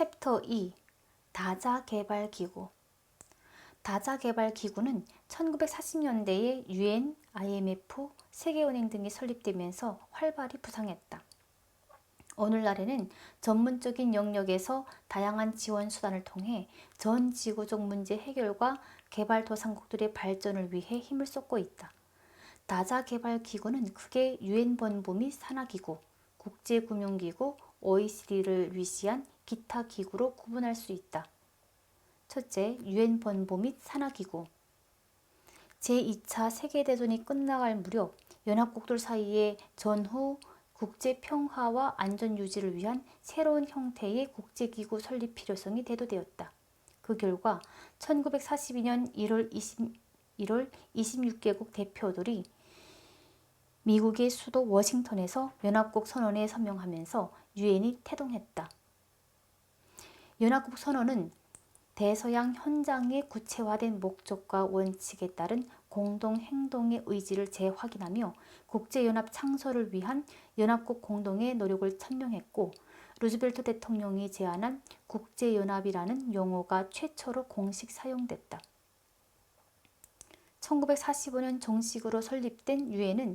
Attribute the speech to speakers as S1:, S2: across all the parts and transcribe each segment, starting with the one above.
S1: 챕터 2 다자개발기구. 다자개발기구는 1940년대에 UN, IMF, 세계은행 등이 설립되면서 활발히 부상했다. 오늘날에는 전문적인 영역에서 다양한 지원 수단을 통해 전 지구적 문제 해결과 개발도상국들의 발전을 위해 힘을 쏟고 있다. 다자개발기구는 크게 UN 본부 및 산하기구, 국제금융기구, OECD를 위시한 기타 기구로 구분할 수 있다. 첫째, UN 본부 및 산하기구. 제2차 세계대전이 끝나갈 무렵 연합국들 사이에 전후 국제평화와 안전유지를 위한 새로운 형태의 국제기구 설립 필요성이 대두되었다. 그 결과 1942년 1월 26개국 대표들이 미국의 수도 워싱턴에서 연합국 선언에 서명하면서 유엔이 태동했다. 연합국 선언은 대서양 현장의 구체화된 목적과 원칙에 따른 공동 행동의 의지를 재확인하며 국제연합 창설을 위한 연합국 공동의 노력을 천명했고, 루즈벨트 대통령이 제안한 국제연합이라는 용어가 최초로 공식 사용됐다. 1945년 정식으로 설립된 유엔은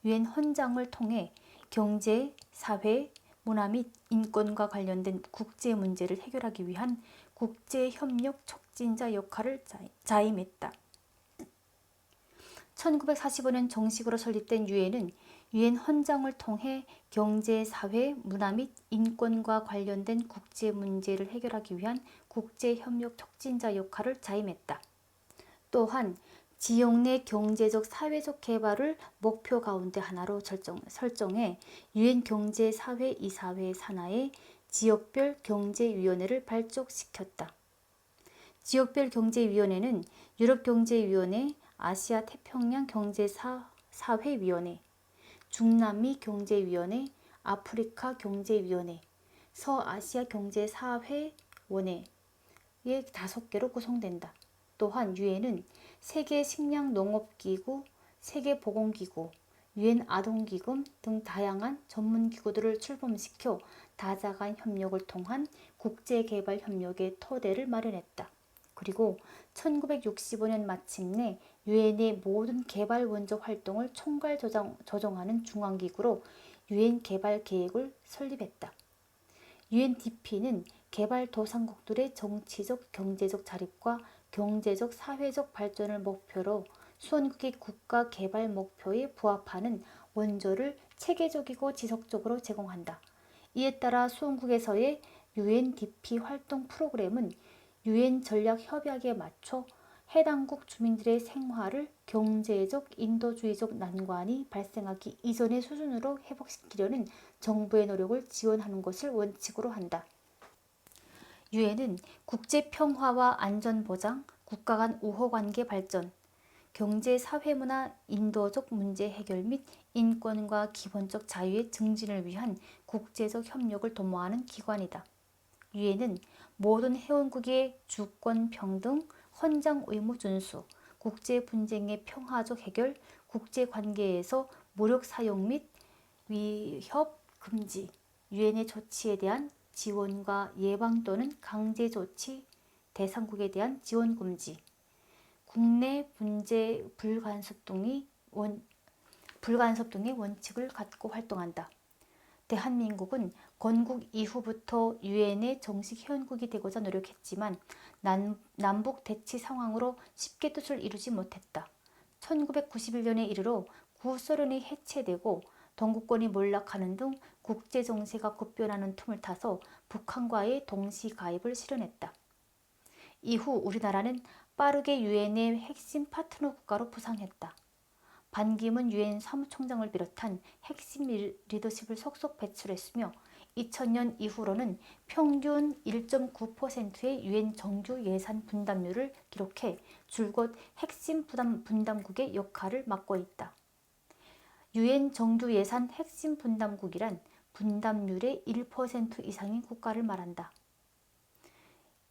S1: 유엔 헌장을 통해 경제, 사회, 문화 및 인권과 관련된 국제 문제를 해결하기 위한 국제협력 촉진자 역할을 자임했다. 1945년 정식으로 설립된 유엔은 유엔 헌장을 통해 경제, 사회, 문화 및 인권과 관련된 국제 문제를 해결하기 위한 국제협력 촉진자 역할을 자임했다. 또한 지역 내 경제적, 사회적 개발을 목표 가운데 하나로 설정해 유엔 경제사회 이사회 산하의 지역별 경제위원회를 발족시켰다. 지역별 경제위원회는 유럽경제위원회, 아시아태평양 경제사회위원회, 중남미 경제위원회, 아프리카 경제위원회, 서아시아 경제사회원회의 5개로 구성된다. 또한 유엔은 세계식량농업기구, 세계보건기구, 유엔 아동기금 등 다양한 전문기구들을 출범시켜 다자간 협력을 통한 국제개발협력의 토대를 마련했다. 그리고 1965년 마침내 유엔의 모든 개발 원조 활동을 총괄 조정하는 중앙기구로 유엔 개발계획을 설립했다. UNDP는 개발도상국들의 정치적, 경제적 자립과 경제적, 사회적 발전을 목표로 수원국의 국가 개발 목표에 부합하는 원조를 체계적이고 지속적으로 제공한다. 이에 따라 수원국에서의 UNDP 활동 프로그램은 유엔 전략 협약에 맞춰 해당국 주민들의 생활을 경제적, 인도주의적 난관이 발생하기 이전의 수준으로 회복시키려는 정부의 노력을 지원하는 것을 원칙으로 한다. 유엔은 국제평화와 안전보장, 국가 간 우호관계 발전, 경제, 사회, 문화, 인도적 문제 해결 및 인권과 기본적 자유의 증진을 위한 국제적 협력을 도모하는 기관이다. 유엔은 모든 회원국의 주권 평등, 헌장 의무 준수, 국제 분쟁의 평화적 해결, 국제 관계에서 무력 사용 및 위협 금지, 유엔의 조치에 대한 지원과 예방 또는 강제 조치 대상국에 대한 지원 금지, 국내 문제 불간섭 등의 원칙을 갖고 활동한다. 대한민국은 건국 이후부터 유엔의 정식 회원국이 되고자 노력했지만 남북 대치 상황으로 쉽게 뜻을 이루지 못했다. 1991년에 이르러 구소련이 해체되고 동구권이 몰락하는 등 국제 정세가 급변하는 틈을 타서 북한과의 동시 가입을 실현했다. 이후 우리나라는 빠르게 유엔의 핵심 파트너 국가로 부상했다. 반기문 유엔 사무총장을 비롯한 핵심 리더십을 속속 배출했으며 2000년 이후로는 평균 1.9%의 유엔 정규 예산 분담률을 기록해 줄곧 핵심 분담국의 역할을 맡고 있다. 유엔 정규 예산 핵심 분담국이란 분담률의 1% 이상인 국가를 말한다.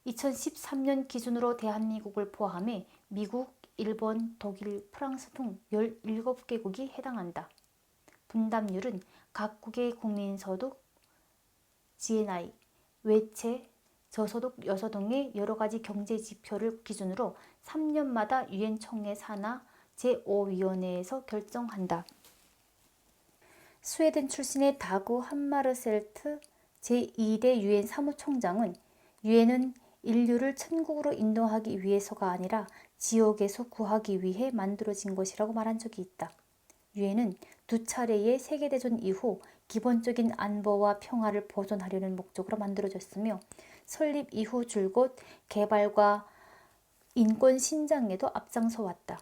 S1: 2013년 기준으로 대한민국을 포함해 미국, 일본, 독일, 프랑스 등 17개국이 해당한다. 분담률은 각국의 국민소득, GNI, 외채, 저소득 여소득의 여러 가지 경제 지표를 기준으로 3년마다 유엔 총회 산하 제5위원회에서 결정한다. 스웨덴 출신의 다구 함마르셀트 제2대 유엔 사무총장은 유엔은 인류를 천국으로 인도하기 위해서가 아니라 지옥에서 구하기 위해 만들어진 것이라고 말한 적이 있다. 유엔은 두 차례의 세계대전 이후 기본적인 안보와 평화를 보존하려는 목적으로 만들어졌으며 설립 이후 줄곧 개발과 인권 신장에도 앞장서 왔다.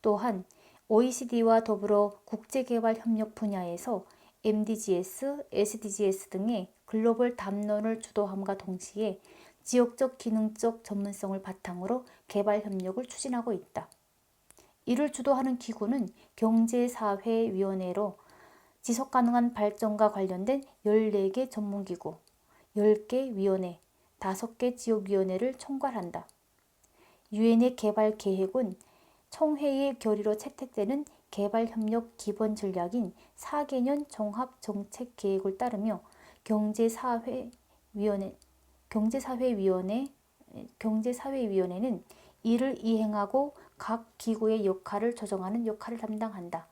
S1: 또한 OECD와 더불어 국제개발협력 분야에서 MDGs, SDGs 등의 글로벌 담론을 주도함과 동시에 지역적 기능적 전문성을 바탕으로 개발협력을 추진하고 있다. 이를 주도하는 기구는 경제사회위원회로 지속가능한 발전과 관련된 14개 전문기구, 10개 위원회, 5개 지역위원회를 총괄한다. 유엔의 개발계획은 총회의 결의로 채택되는 개발협력 기본전략인 4개년 종합정책계획을 따르며 경제사회위원회는 이를 이행하고 각 기구의 역할을 조정하는 역할을 담당한다.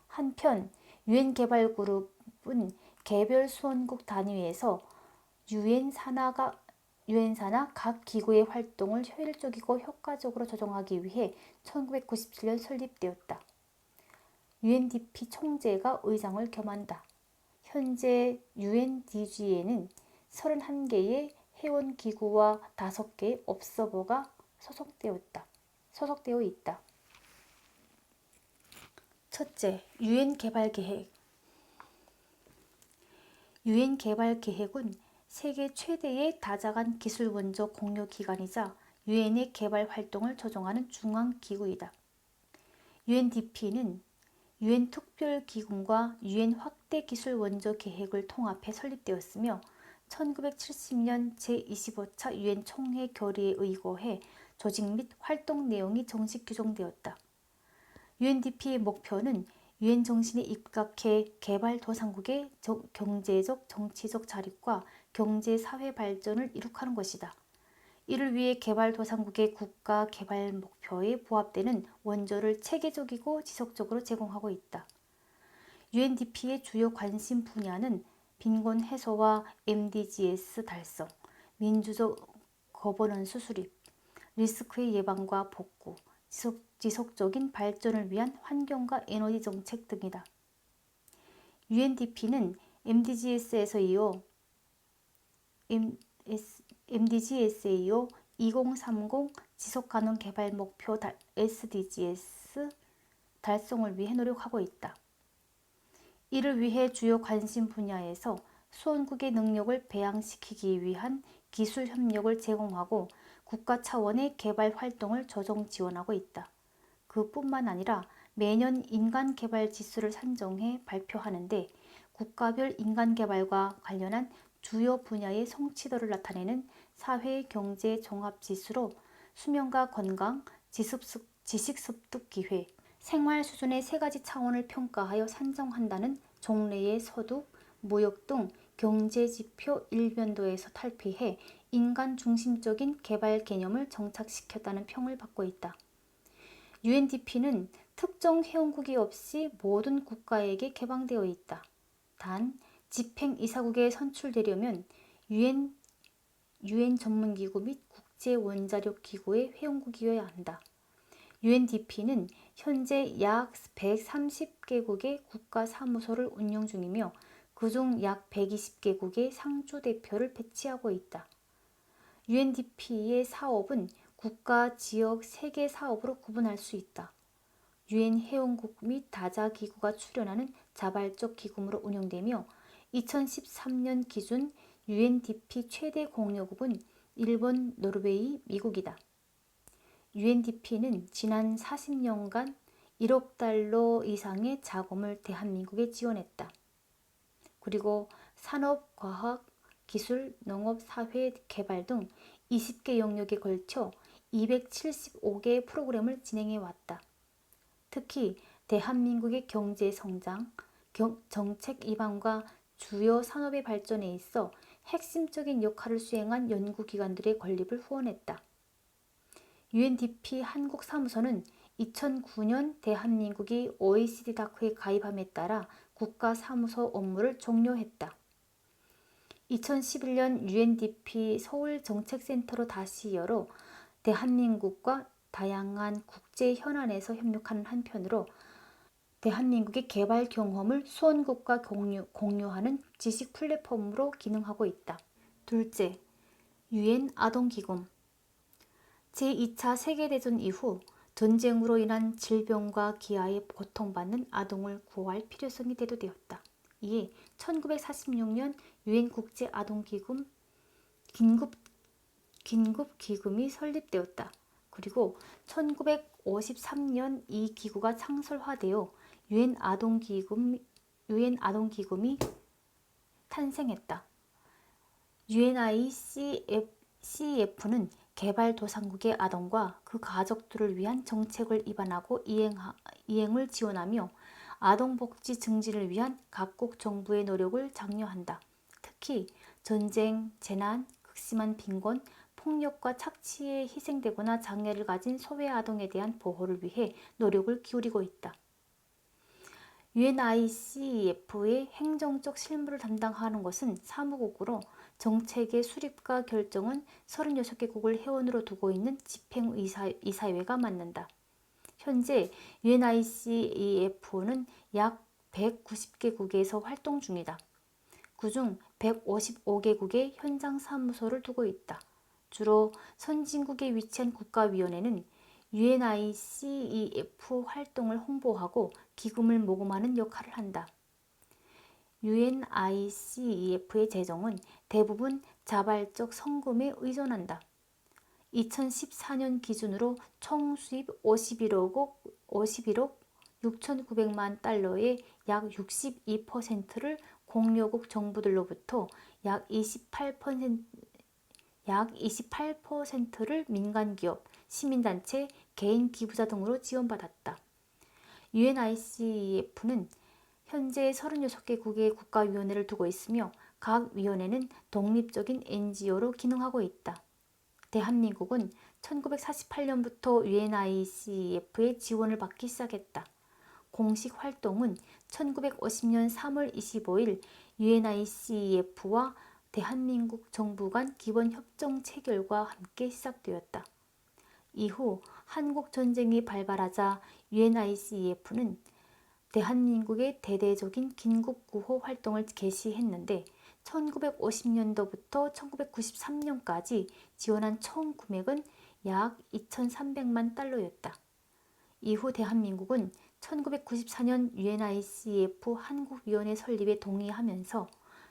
S1: 한편 유엔 개발그룹은 개별 수원국 단위에서 유엔 산하 각 기구의 활동을 효율적이고 효과적으로 조정하기 위해 1997년 설립되었다. UNDP 총재가 의장을 겸한다. 현재 UNDG에는 31개의 회원기구와 5개의 업서버가 소속되어 있다. 첫째, 유엔 개발계획. 유엔 개발계획은 세계 최대의 다자간 기술 원조 공유 기관이자 유엔의 개발 활동을 조정하는 중앙기구이다. UNDP는 유엔 특별기금과 유엔 확대 기술 원조 계획을 통합해 설립되었으며 1970년 제25차 유엔 총회 결의에 의거해 조직 및 활동 내용이 정식 규정되었다. UNDP의 목표는 유엔 정신에 입각해 개발도상국의 경제적, 정치적 자립과 경제, 사회 발전을 이룩하는 것이다. 이를 위해 개발도상국의 국가 개발 목표에 부합되는 원조를 체계적이고 지속적으로 제공하고 있다. UNDP의 주요 관심 분야는 빈곤 해소와 MDGs 달성, 민주적 거버넌스 수립, 리스크의 예방과 복구, 지속적인 발전을 위한 환경과 에너지 정책 등이다. UNDP는 MDGs에 이어 2030 지속가능 개발 목표 SDGs 달성을 위해 노력하고 있다. 이를 위해 주요 관심 분야에서 수원국의 능력을 배양시키기 위한 기술 협력을 제공하고 국가 차원의 개발 활동을 조정 지원하고 있다. 그뿐만 아니라 매년 인간 개발 지수를 산정해 발표하는데 국가별 인간 개발과 관련한 주요 분야의 성취도를 나타내는 사회 경제 종합 지수로 수명과 건강, 지식 습득 기회, 생활 수준의 3가지 차원을 평가하여 산정한다는 종래의 서둑, 무역 등 경제지표 일변도에서 탈피해 인간 중심적인 개발 개념을 정착시켰다는 평을 받고 있다. UNDP는 특정 회원국이 없이 모든 국가에게 개방되어 있다. 단, 집행이사국에 선출되려면 유엔 전문기구 및 국제원자력기구의 회원국이어야 한다. UNDP는 현재 약 130개국의 국가사무소를 운영 중이며 그중 약 120개국의 상주대표를 배치하고 있다. UNDP의 사업은 국가, 지역, 세계 사업으로 구분할 수 있다. 유엔 회원국 및 다자기구가 출연하는 자발적 기금으로 운영되며 2013년 기준 UNDP 최대 공여국은 일본, 노르웨이, 미국이다. UNDP는 지난 40년간 1억 달러 이상의 자금을 대한민국에 지원했다. 그리고 산업, 과학, 기술, 농업, 사회, 개발 등 20개 영역에 걸쳐 275개의 프로그램을 진행해 왔다. 특히 대한민국의 경제 성장, 정책 이반과 주요 산업의 발전에 있어 핵심적인 역할을 수행한 연구기관들의 건립을 후원했다. UNDP 한국사무소는 2009년 대한민국이 OECD 다크에 가입함에 따라 국가사무소 업무를 종료했다. 2011년 UNDP 서울정책센터로 다시 열어 대한민국과 다양한 국제 현안에서 협력하는 한편으로 대한민국의 개발 경험을 수원국과 공유하는 지식 플랫폼으로 기능하고 있다. 둘째, 유엔 아동기금. 제2차 세계대전 이후 전쟁으로 인한 질병과 기아에 고통받는 아동을 구호할 필요성이 대두되었다. 이에 1946년 유엔 국제 아동기금 긴급기금이 설립되었다. 그리고 1953년 이 기구가 창설화되어 유엔 아동기금이 탄생했다. UNICEF는 개발도상국의 아동과 그 가족들을 위한 정책을 입안하고 이행을 지원하며 아동복지 증진을 위한 각국 정부의 노력을 장려한다. 특히 전쟁, 재난, 극심한 빈곤, 폭력과 착취에 희생되거나 장애를 가진 소외 아동에 대한 보호를 위해 노력을 기울이고 있다. UNICEF의 행정적 실무를 담당하는 것은 사무국으로 정책의 수립과 결정은 36개국을 회원으로 두고 있는 집행이사회가 맡는다. 현재 UNICEF는 약 190개국에서 활동 중이다. 그중 155개국의 현장 사무소를 두고 있다. 주로 선진국에 위치한 국가위원회는 UNICEF 활동을 홍보하고 기금을 모금하는 역할을 한다. UNICEF의 재정은 대부분 자발적 성금에 의존한다. 2014년 기준으로 총 수입 51억 6,900만 달러의 약 62%를 공여국 정부들로부터 약 28%를 민간기업, 시민단체, 개인 기부자 등으로 지원받았다. UNICEF는 현재 36개국의 국가위원회를 두고 있으며 각 위원회는 독립적인 NGO로 기능하고 있다. 대한민국은 1948년부터 UNICEF의 지원을 받기 시작했다. 공식 활동은 1950년 3월 25일 UNICEF와 대한민국 정부 간 기본 협정 체결과 함께 시작되었다. 이후 한국 전쟁이 발발하자 UNICEF는 대한민국의 대대적인 긴급구호 활동을 개시했는데 1950년도부터 1993년까지 지원한 총 금액은 약 2,300만 달러였다. 이후 대한민국은 1994년 UNICEF 한국위원회 설립에 동의하면서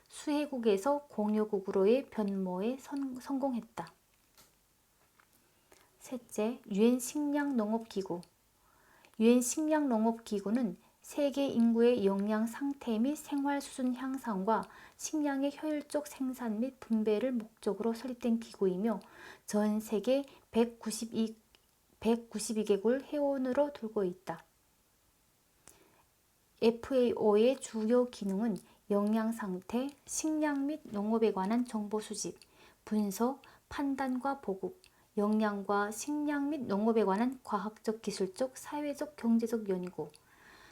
S1: 수혜국에서 공여국으로의 변모에 성공했다. 셋째, 유엔 식량농업기구. 유엔 식량농업기구는 세계 인구의 영양 상태 및 생활 수준 향상과 식량의 효율적 생산 및 분배를 목적으로 설립된 기구이며 전 세계 192개국을 회원으로 두고 있다. FAO의 주요 기능은 영양 상태, 식량 및 농업에 관한 정보 수집, 분석, 판단과 보급, 영양과 식량 및 농업에 관한 과학적, 기술적, 사회적, 경제적 연구,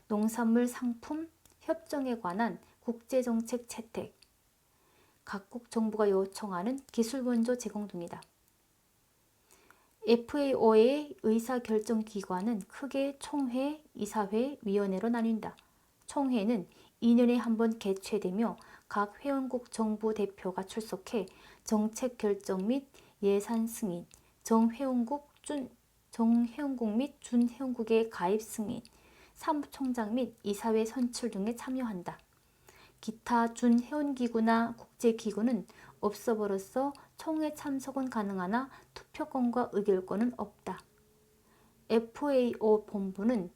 S1: 농산물 상품 협정에 관한 국제정책 채택, 각국 정부가 요청하는 기술 원조 제공 등이다. FAO의 의사결정기관은 크게 총회, 이사회, 위원회로 나뉜다. 총회는 2년에 한 번 개최되며 각 회원국 정부 대표가 출석해 정책 결정 및 예산 승인, 정회원국 및 준회원국의 가입 승인, 사무총장 및 이사회 선출 등에 참여한다. 기타 준회원기구나 국제기구는 없어버려서 총회 참석은 가능하나 투표권과 의결권은 없다. FAO 본부는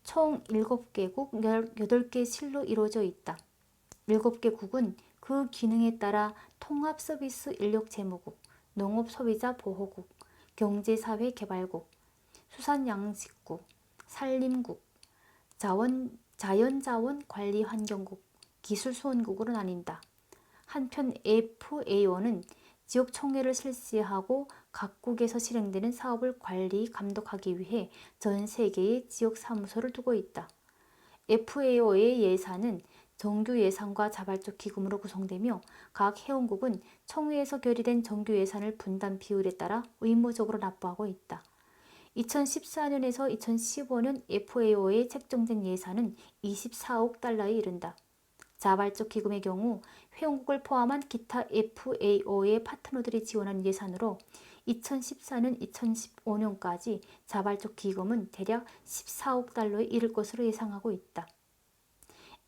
S1: 총 7개국 18개 실로 이루어져 있다. 7개국은 그 기능에 따라 통합서비스 인력재무국, 농업소비자보호국, 경제사회개발국, 수산양식국, 산림국, 자연자원관리환경국, 기술수원국으로 나뉜다. 한편 FAO는 지역총회를 실시하고 각국에서 실행되는 사업을 관리, 감독하기 위해 전 세계에 지역사무소를 두고 있다. FAO의 예산은 정규 예산과 자발적 기금으로 구성되며 각 회원국은 총회에서 결의된 정규 예산을 분담 비율에 따라 의무적으로 납부하고 있다. 2014년에서 2015년 FAO에 책정된 예산은 24억 달러에 이른다. 자발적 기금의 경우 회원국을 포함한 기타 FAO의 파트너들이 지원한 예산으로 2014년, 2015년까지 자발적 기금은 대략 14억 달러에 이를 것으로 예상하고 있다.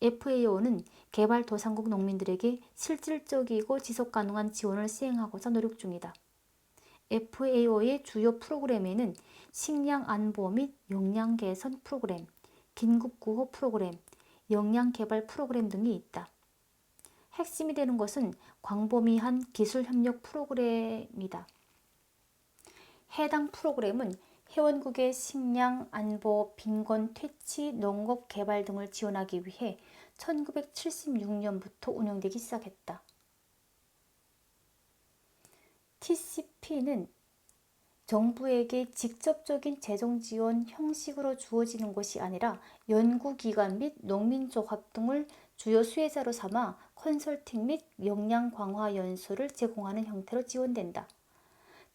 S1: FAO는 개발도상국 농민들에게 실질적이고 지속가능한 지원을 시행하고자 노력 중이다. FAO의 주요 프로그램에는 식량 안보 및 역량 개선 프로그램, 긴급구호 프로그램, 역량 개발 프로그램 등이 있다. 핵심이 되는 것은 광범위한 기술협력 프로그램이다. 해당 프로그램은 회원국의 식량 안보, 빈곤 퇴치, 농업 개발 등을 지원하기 위해 1976년부터 운영되기 시작했다. TCP는 정부에게 직접적인 재정 지원 형식으로 주어지는 것이 아니라 연구기관 및 농민조합 등을 주요 수혜자로 삼아 컨설팅 및 역량 강화 연수를 제공하는 형태로 지원된다.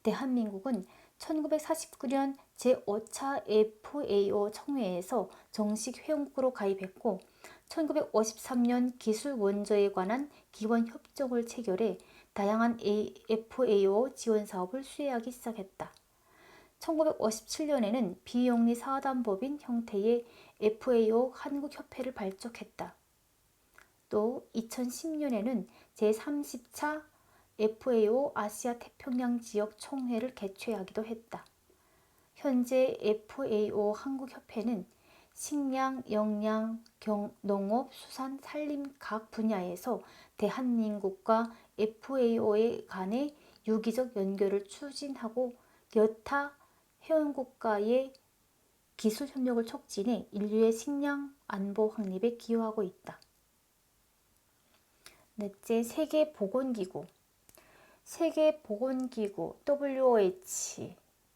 S1: 대한민국은 1949년 제5차 FAO 청회에서 정식 회원국으로 가입했고 1953년 기술 원조에 관한 기본 협정을 체결해 다양한 FAO 지원 사업을 수행하기 시작했다. 1957년에는 비영리 사단법인 형태의 FAO 한국협회를 발족했다. 또 2010년에는 제30차 FAO 아시아 태평양 지역 총회를 개최하기도 했다. 현재 FAO 한국협회는 식량, 역량, 농업, 수산, 산림 각 분야에서 대한민국과 FAO의 간의 유기적 연결을 추진하고 여타 회원국과의 기술 협력을 촉진해 인류의 식량 안보 확립에 기여하고 있다. 넷째, 세계보건기구. 세계보건기구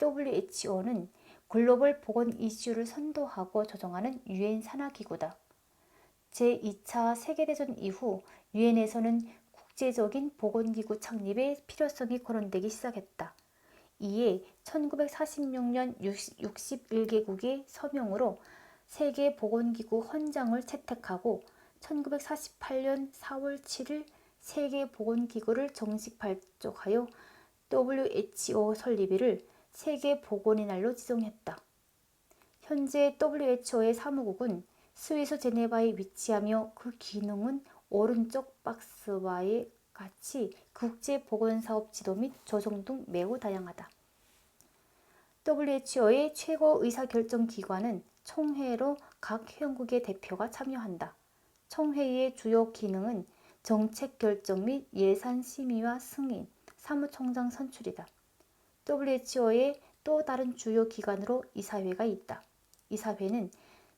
S1: WHO는 글로벌 보건 이슈를 선도하고 조정하는 유엔 산하기구다. 제2차 세계대전 이후 유엔에서는 국제적인 보건기구 창립의 필요성이 거론되기 시작했다. 이에 1946년 61개국의 서명으로 세계보건기구 헌장을 채택하고 1948년 4월 7일 세계보건기구를 정식 발족하여 WHO 설립일을 세계보건의 날로 지정했다. 현재 WHO의 사무국은 스위스 제네바에 위치하며 그 기능은 오른쪽 박스와의 같이 국제보건사업 지도 및 조정 등 매우 다양하다. WHO의 최고 의사결정기관은 총회로 각 회원국의 대표가 참여한다. 총회의 주요 기능은 정책 결정 및 예산 심의와 승인, 사무총장 선출이다. WHO의 또 다른 주요 기관으로 이사회가 있다. 이사회는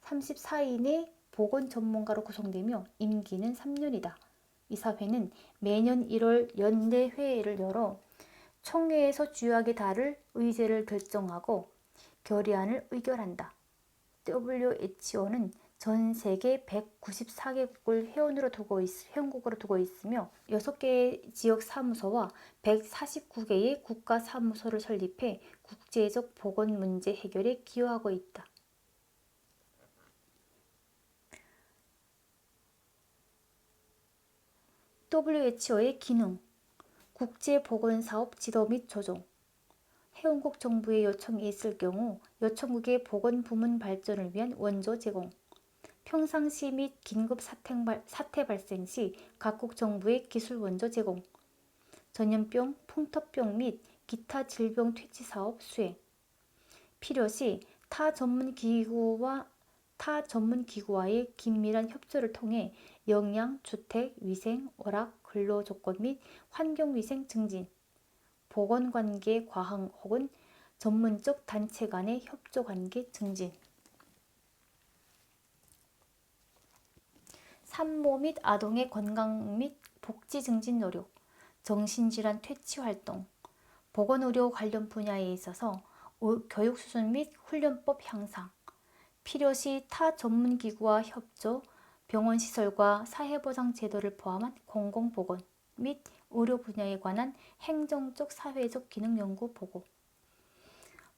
S1: 34인의 보건 전문가로 구성되며 임기는 3년이다. 이사회는 매년 1월 연례회의를 열어 총회에서 주요하게 다룰 의제를 결정하고 결의안을 의결한다. WHO는 전 세계 194개국을 회원국으로 두고 있으며 6개의 지역 사무소와 149개의 국가 사무소를 설립해 국제적 보건 문제 해결에 기여하고 있다. WHO의 기능, 국제보건사업 지도 및 조정, 회원국 정부의 요청이 있을 경우 요청국의 보건부문 발전을 위한 원조 제공, 평상시 및 긴급 사태 발생 시 각국 정부의 기술 원조 제공, 전염병, 풍토병 및 기타 질병 퇴치 사업 수행, 필요시 타 전문기구와의 긴밀한 협조를 통해 역량, 주택, 위생, 오락, 근로조건 및 환경위생 증진, 보건관계 과학 혹은 전문적 단체 간의 협조관계 증진, 산모 및 아동의 건강 및 복지 증진 노력, 정신질환 퇴치 활동, 보건의료 관련 분야에 있어서 교육 수준 및 훈련법 향상, 필요시 타 전문기구와 협조, 병원시설과 사회보장 제도를 포함한 공공보건 및 의료 분야에 관한 행정적 사회적 기능 연구 보고,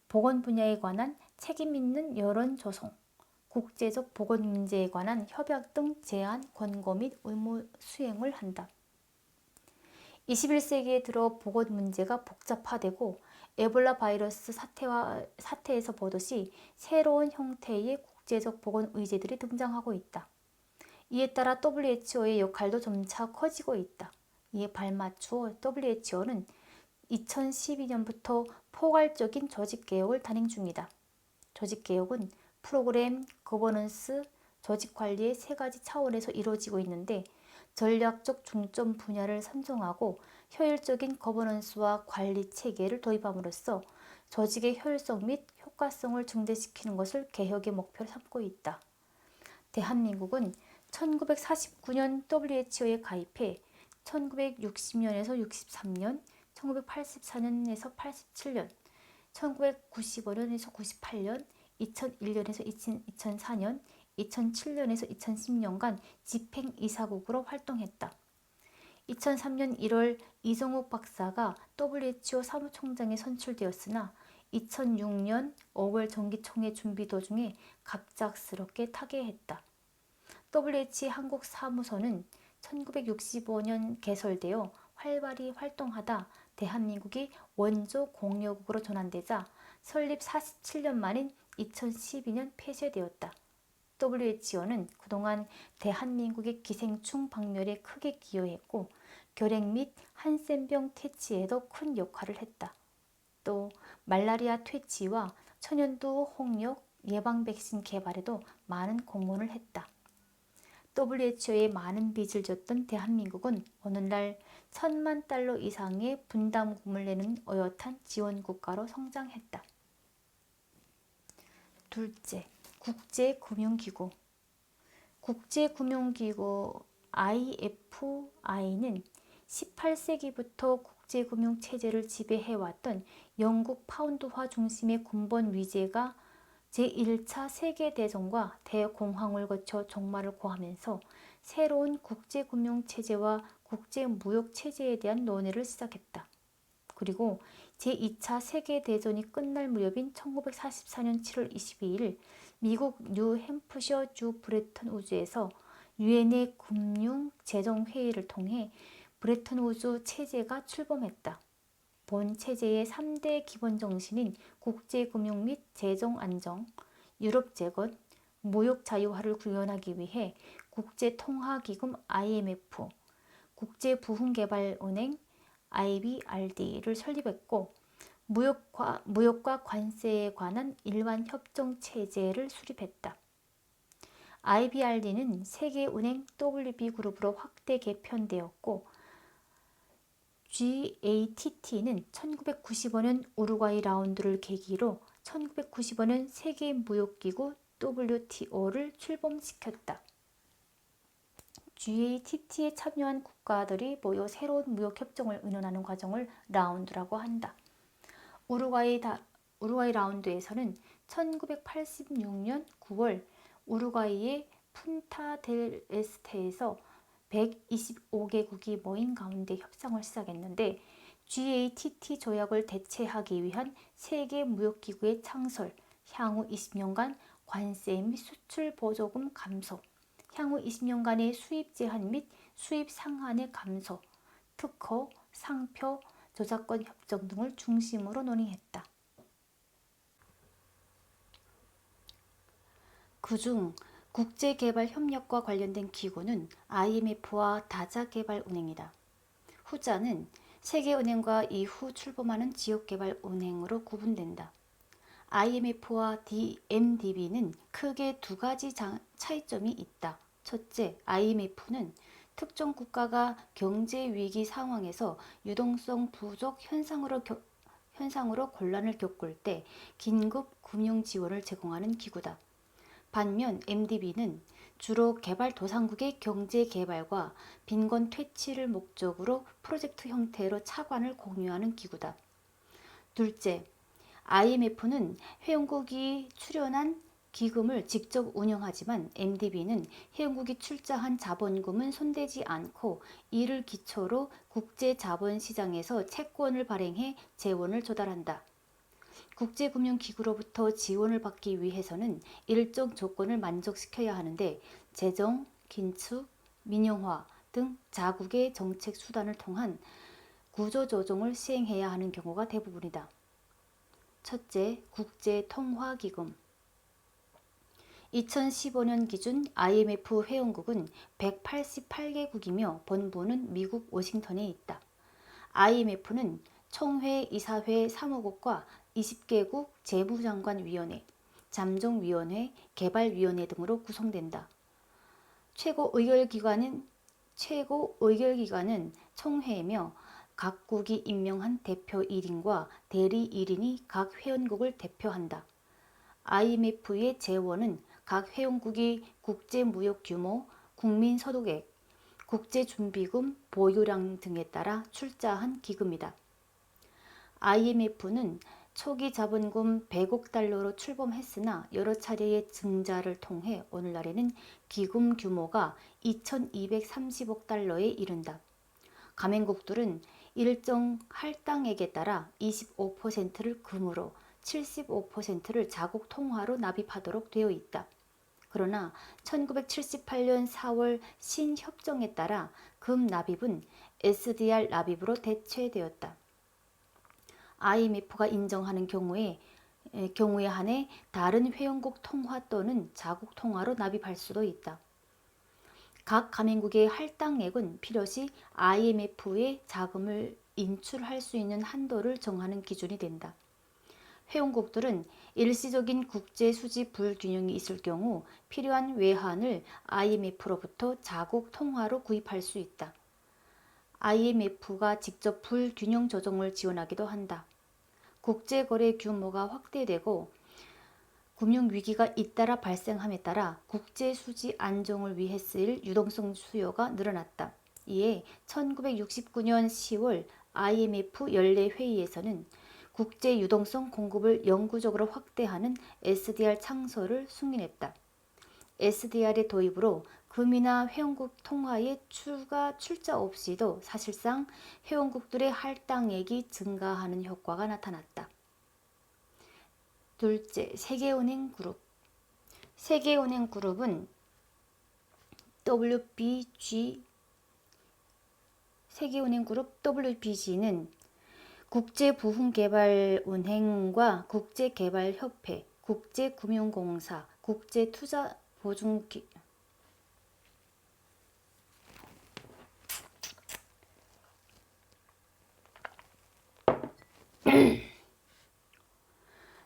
S1: 보건 분야에 관한 책임 있는 여론 조성, 국제적 보건 문제에 관한 협약 등 제안, 권고 및 의무 수행을 한다. 21세기에 들어 보건 문제가 복잡화되고 에볼라 바이러스 사태에서 보듯이 새로운 형태의 국제적 보건 의제들이 등장하고 있다. 이에 따라 WHO의 역할도 점차 커지고 있다. 이에 발맞추어 WHO는 2012년부터 포괄적인 조직개혁을 단행 중이다. 조직개혁은 프로그램, 거버넌스, 조직관리의 세 가지 차원에서 이루어지고 있는데 전략적 중점 분야를 선정하고 효율적인 거버넌스와 관리 체계를 도입함으로써 조직의 효율성 및 효과성을 증대시키는 것을 개혁의 목표로 삼고 있다. 대한민국은 1949년 WHO에 가입해 1960년에서 63년, 1984년에서 87년, 1995년에서 98년, 2001년에서 2004년, 2007년에서 2010년간 집행이사국으로 활동했다. 2003년 1월 이정욱 박사가 WHO 사무총장에 선출되었으나 2006년 5월 정기총회 준비 도중에 갑작스럽게 타계했다. WHO 한국 사무소는 1965년 개설되어 활발히 활동하다 대한민국이 원조 공여국으로 전환되자 설립 47년 만인 2012년 폐쇄되었다. WHO는 그동안 대한민국의 기생충 박멸에 크게 기여했고 결핵 및 한센병 퇴치에도 큰 역할을 했다. 또 말라리아 퇴치와 천연두 홍역 예방 백신 개발에도 많은 공헌을 했다. WHO에 많은 빚을 졌던 대한민국은 오늘날 1,000만 달러 이상의 분담금을 내는 어엿한 지원국가로 성장했다. 둘째, 국제금융기구. 국제금융기구 IFI는 18세기부터 국제금융체제를 지배해왔던 영국 파운드화 중심의 군번 위제가 제1차 세계대전과 대공황을 거쳐 종말을 고하면서 새로운 국제금융체제와 국제무역체제에 대한 논의를 시작했다. 그리고 제2차 세계대전이 끝날 무렵인 1944년 7월 22일 미국 뉴햄프셔 주 브레튼 우즈에서 유엔의 금융재정회의를 통해 브레튼 우즈 체제가 출범했다. 본 체제의 3대 기본 정신인 국제금융 및 재정 안정, 유럽 재건, 무역 자유화를 구현하기 위해 국제통화기금 IMF, 국제부흥개발은행 IBRD를 설립했고 무역과 관세에 관한 일반 협정 체제를 수립했다. IBRD는 세계은행 WB그룹으로 확대 개편되었고 GATT는 1995년 우루과이 라운드를 계기로 1995년 세계무역기구 WTO를 출범시켰다. GATT에 참여한 국가들이 모여 새로운 무역협정을 의논하는 과정을 라운드라고 한다. 우루과이 라운드에서는 1986년 9월 우루과이의 푼타델에스테에서 125개국이 모인 가운데 협상을 시작했는데 GATT 조약을 대체하기 위한 세계무역기구의 창설, 향후 20년간 관세 및 수출 보조금 감소, 향후 20년간의 수입 제한 및 수입 상한의 감소, 특허, 상표, 저작권 협정 등을 중심으로 논의했다. 그중 국제개발협력과 관련된 기구는 IMF와 다자개발은행이다. 후자는 세계은행과 이후 출범하는 지역개발은행으로 구분된다. IMF와 MDB는 크게 두 가지 차이점이 있다. 첫째, IMF는 특정 국가가 경제위기 상황에서 유동성 부족 현상으로 곤란을 겪을 때 긴급 금융 지원을 제공하는 기구다. 반면 MDB는 주로 개발도상국의 경제 개발과 빈곤 퇴치를 목적으로 프로젝트 형태로 차관을 공유하는 기구다. 둘째, IMF는 회원국이 출연한 기금을 직접 운영하지만 MDB는 회원국이 출자한 자본금은 손대지 않고 이를 기초로 국제자본시장에서 채권을 발행해 재원을 조달한다. 국제금융기구로부터 지원을 받기 위해서는 일정 조건을 만족시켜야 하는데 재정, 긴축, 민영화 등 자국의 정책 수단을 통한 구조조정을 시행해야 하는 경우가 대부분이다. 첫째, 국제통화기금. 2015년 기준 IMF 회원국은 188개국이며 본부는 미국 워싱턴에 있다. IMF는 총회, 이사회, 사무국과 20개국 재무장관위원회, 잠정위원회, 개발위원회 등으로 구성된다. 최고 의결기관은 총회이며 각국이 임명한 대표 1인과 대리 1인이 각 회원국을 대표한다. IMF의 재원은 각 회원국이 국제무역 규모, 국민소득액, 국제준비금 보유량 등에 따라 출자한 기금이다. IMF는 초기 자본금 100억 달러로 출범했으나 여러 차례의 증자를 통해 오늘날에는 기금 규모가 2230억 달러에 이른다. 가맹국들은 일정 할당액에 따라 25%를 금으로 75%를 자국 통화로 납입하도록 되어 있다. 그러나 1978년 4월 신협정에 따라 금 납입은 SDR 납입으로 대체되었다. IMF가 인정하는 경우에 한해 다른 회원국 통화 또는 자국 통화로 납입할 수도 있다. 각 가맹국의 할당액은 필요시 IMF에 자금을 인출할 수 있는 한도를 정하는 기준이 된다. 회원국들은 일시적인 국제 수지 불균형이 있을 경우 필요한 외환을 IMF로부터 자국 통화로 구입할 수 있다. IMF가 직접 불균형 조정을 지원하기도 한다. 국제거래 규모가 확대되고 금융위기가 잇따라 발생함에 따라 국제수지 안정을 위해 쓰일 유동성 수요가 늘어났다. 이에 1969년 10월 IMF 연례회의에서는 국제유동성 공급을 영구적으로 확대하는 SDR 창설을 승인했다. SDR의 도입으로 금이나 회원국 통화의 추가 출자 없이도 사실상 회원국들의 할당액이 증가하는 효과가 나타났다. 둘째, 세계은행그룹. 세계은행그룹은 세계은행그룹 WBG는 국제부흥개발은행과 국제개발협회, 국제금융공사, 국제투자보증기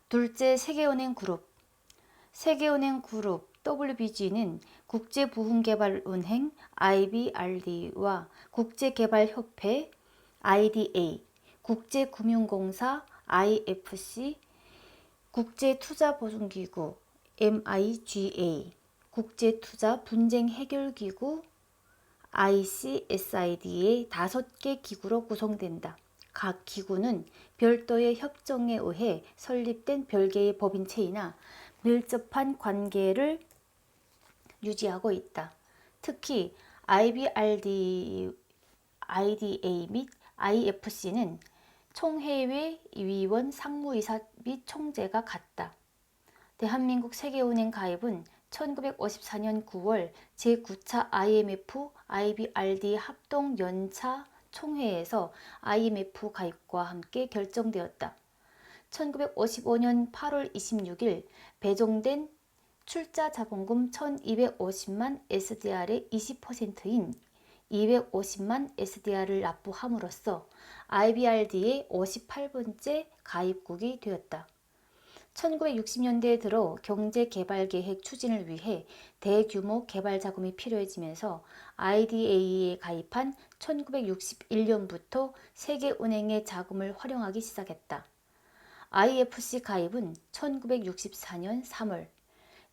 S1: 둘째, 세계은행그룹. 세계은행그룹 WBG는 국제부흥개발은행 IBRD와 국제개발협회 IDA, 국제금융공사 IFC, 국제투자보증기구 MIGA, 국제투자분쟁해결기구 ICSID의 5개 기구로 구성된다. 각 기구는 별도의 협정에 의해 설립된 별개의 법인체이나 밀접한 관계를 유지하고 있다. 특히 IBRD, IDA 및 IFC는 총회의 위원, 상무이사 및 총재가 같다. 대한민국 세계은행 가입은 1954년 9월 제9차 IMF, IBRD 합동 연차 총회에서 IMF 가입과 함께 결정되었다. 1955년 8월 26일 배정된 출자 자본금 1250만 SDR의 20%인 250만 SDR을 납부함으로써 IBRD의 58번째 가입국이 되었다. 1960년대에 들어 경제개발계획 추진을 위해 대규모 개발 자금이 필요해지면서 IDA에 가입한 1961년부터 세계은행의 자금을 활용하기 시작했다. IFC 가입은 1964년 3월,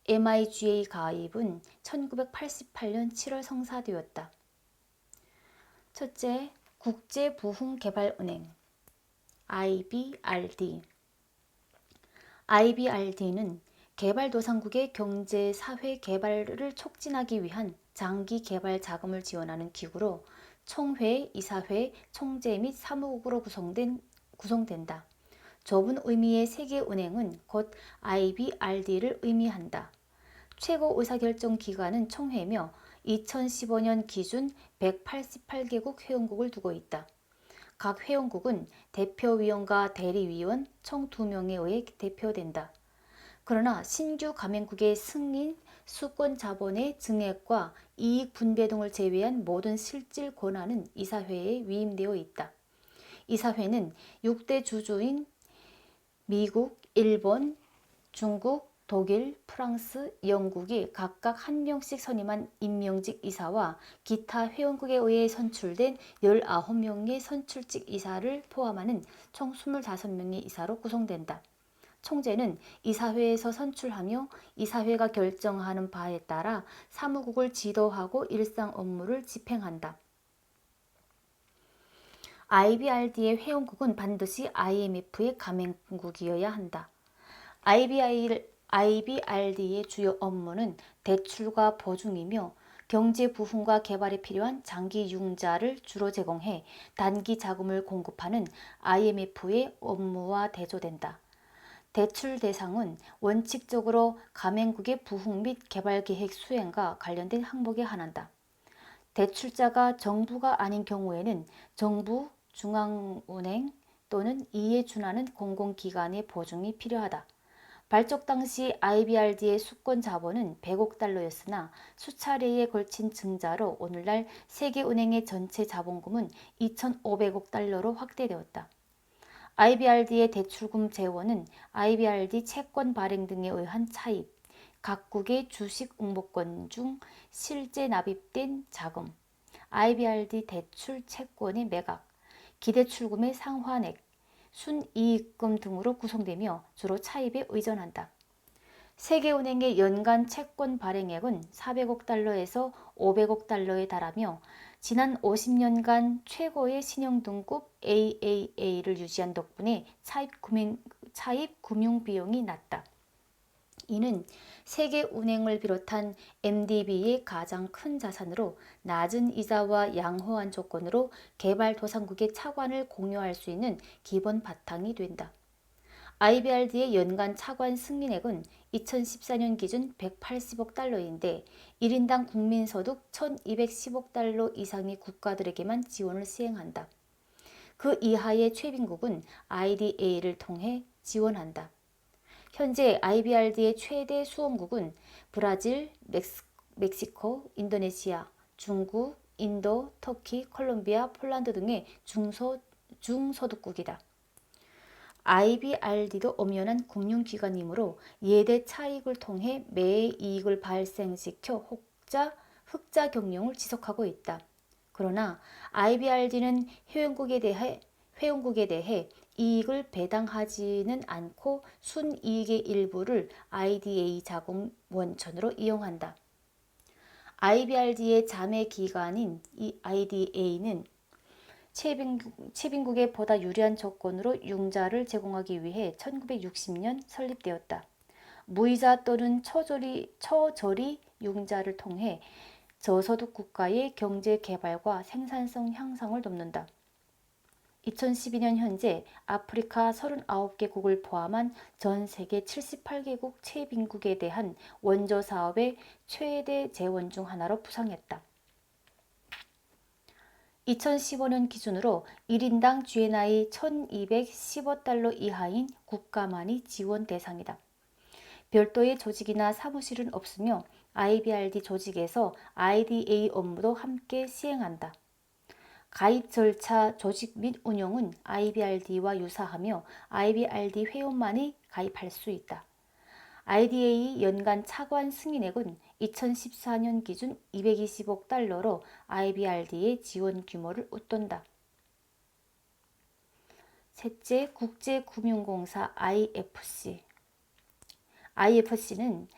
S1: MIGA 가입은 1988년 7월 성사되었다. 첫째, 국제부흥개발은행 IBRD. IBRD는 개발도상국의 경제, 사회 개발을 촉진하기 위한 장기 개발 자금을 지원하는 기구로 총회, 이사회, 총재 및 사무국으로 구성된다. 좁은 의미의 세계은행은 곧 IBRD를 의미한다. 최고 의사결정 기관은 총회며 2015년 기준 188개국 회원국을 두고 있다. 각 회원국은 대표위원과 대리위원 총 2명에 의해 대표된다. 그러나 신규 가맹국의 승인, 수권 자본의 증액과 이익 분배 등을 제외한 모든 실질 권한은 이사회에 위임되어 있다. 이사회는 6대 주주인 미국, 일본, 중국, 독일, 프랑스, 영국이 각각 1명씩 선임한 임명직 이사와 기타 회원국에 의해 선출된 19명의 선출직 이사를 포함하는 총 25명의 이사로 구성된다. 총재는 이사회에서 선출하며 이사회가 결정하는 바에 따라 사무국을 지도하고 일상 업무를 집행한다. IBRD의 회원국은 반드시 IMF의 가맹국이어야 한다. IBRD의 주요 업무는 대출과 보증이며 경제 부흥과 개발에 필요한 장기 융자를 주로 제공해 단기 자금을 공급하는 IMF의 업무와 대조된다. 대출 대상은 원칙적으로 가맹국의 부흥 및 개발 계획 수행과 관련된 항목에 한한다. 대출자가 정부가 아닌 경우에는 정부, 중앙은행 또는 이에 준하는 공공기관의 보증이 필요하다. 발족 당시 IBRD의 수권 자본은 100억 달러였으나 수차례에 걸친 증자로 오늘날 세계은행의 전체 자본금은 2,500억 달러로 확대되었다. IBRD의 대출금 재원은 IBRD 채권 발행 등에 의한 차입, 각국의 주식 응모권 중 실제 납입된 자금, IBRD 대출 채권의 매각, 기대출금의 상환액, 순이익금 등으로 구성되며 주로 차입에 의존한다. 세계은행의 연간 채권 발행액은 400억 달러에서 500억 달러에 달하며 지난 50년간 최고의 신용등급 AAA를 유지한 덕분에 차입 금융 비용이 낮다. 이는 세계은행을 비롯한 MDB의 가장 큰 자산으로 낮은 이자와 양호한 조건으로 개발도상국의 차관을 공유할 수 있는 기본 바탕이 된다. IBRD의 연간 차관 승인액은 2014년 기준 180억 달러인데 1인당 국민소득 1210억 달러 이상의 국가들에게만 지원을 시행한다. 그 이하의 최빈국은 IDA를 통해 지원한다. 현재 IBRD의 최대 수원국은 브라질, 멕시코, 인도네시아, 중국, 인도, 터키, 콜롬비아, 폴란드 등의 중소득국이다. IBRD도 엄연한 금융기관이므로 예대 차익을 통해 매해 이익을 발생시켜 흑자 경영을 지속하고 있다. 그러나 IBRD는 회원국에 대해 이익을 배당하지는 않고 순이익의 일부를 IDA 자금 원천으로 이용한다. IBRD의 자매 기관인 이 IDA는 채빈국에 보다 유리한 조건으로 융자를 제공하기 위해 1960년 설립되었다. 무이자 또는 처저리 융자를 통해 저소득 국가의 경제 개발과 생산성 향상을 돕는다. 2012년 현재 아프리카 39개국을 포함한 전 세계 78개국 채빈국에 대한 원조 사업의 최대 재원 중 하나로 부상했다. 2015년 기준으로 1인당 GNI 1215달러 이하인 국가만이 지원 대상이다. 별도의 조직이나 사무실은 없으며 IBRD 조직에서 IDA 업무도 함께 시행한다. 가입 절차, 조직 및 운영은 IBRD와 유사하며 IBRD 회원만이 가입할 수 있다. IDA 연간 차관 승인액은 2014년 기준 220억 달러로 IBRD의 지원 규모를 웃돈다. 셋째, 국제금융공사 IFC. IFC는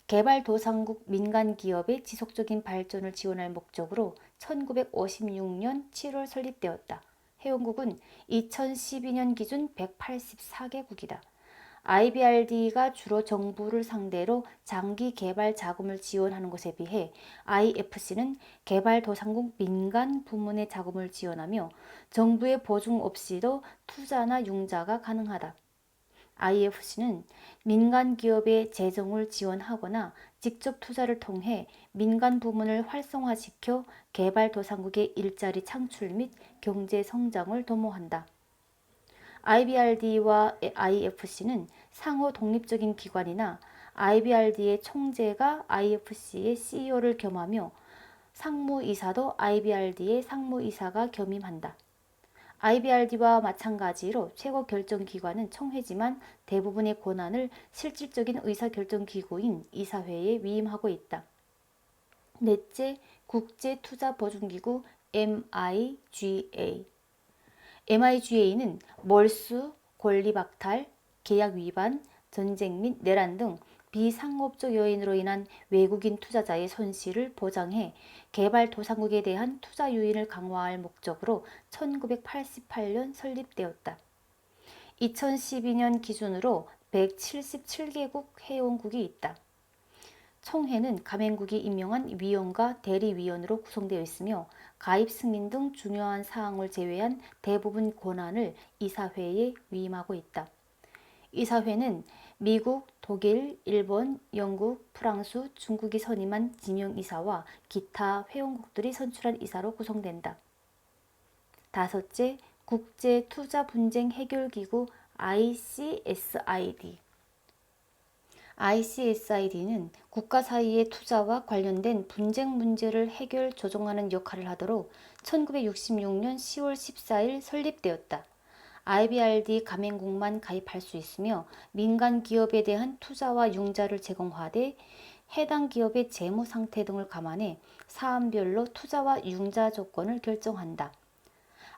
S1: 개발도상국 민간기업의 지속적인 발전을 지원할 목적으로 1956년 7월 설립되었다. 회원국은 2012년 기준 184개국이다. IBRD가 주로 정부를 상대로 장기 개발 자금을 지원하는 것에 비해 IFC는 개발도상국 민간 부문의 자금을 지원하며 정부의 보증 없이도 투자나 융자가 가능하다. IFC는 민간 기업의 재정을 지원하거나 직접 투자를 통해 민간 부문을 활성화시켜 개발도상국의 일자리 창출 및 경제 성장을 도모한다. IBRD와 IFC는 상호 독립적인 기관이나 IBRD의 총재가 IFC의 CEO를 겸하며 상무이사도 IBRD의 상무이사가 겸임한다. IBRD와 마찬가지로 최고 결정기관은 총회지만 대부분의 권한을 실질적인 의사결정기구인 이사회에 위임하고 있다. 넷째, 국제투자보증기구 MIGA. MIGA는 몰수, 권리박탈, 계약 위반, 전쟁 및 내란 등 비상업적 요인으로 인한 외국인 투자자의 손실을 보장해 개발도상국에 대한 투자 유인을 강화할 목적으로 1988년 설립되었다. 2012년 기준으로 177개국 회원국이 있다. 총회는 가맹국이 임명한 위원과 대리위원으로 구성되어 있으며 가입 승인 등 중요한 사항을 제외한 대부분 권한을 이사회에 위임하고 있다. 이사회는 미국, 독일, 일본, 영국, 프랑스, 중국이 선임한 지명이사와 기타 회원국들이 선출한 이사로 구성된다. 다섯째, 국제투자분쟁해결기구 ICSID. ICSID는 국가 사이의 투자와 관련된 분쟁 문제를 해결 조정하는 역할을 하도록 1966년 10월 14일 설립되었다. IBRD 가맹국만 가입할 수 있으며 민간 기업에 대한 투자와 융자를 제공하되 해당 기업의 재무 상태 등을 감안해 사안별로 투자와 융자 조건을 결정한다.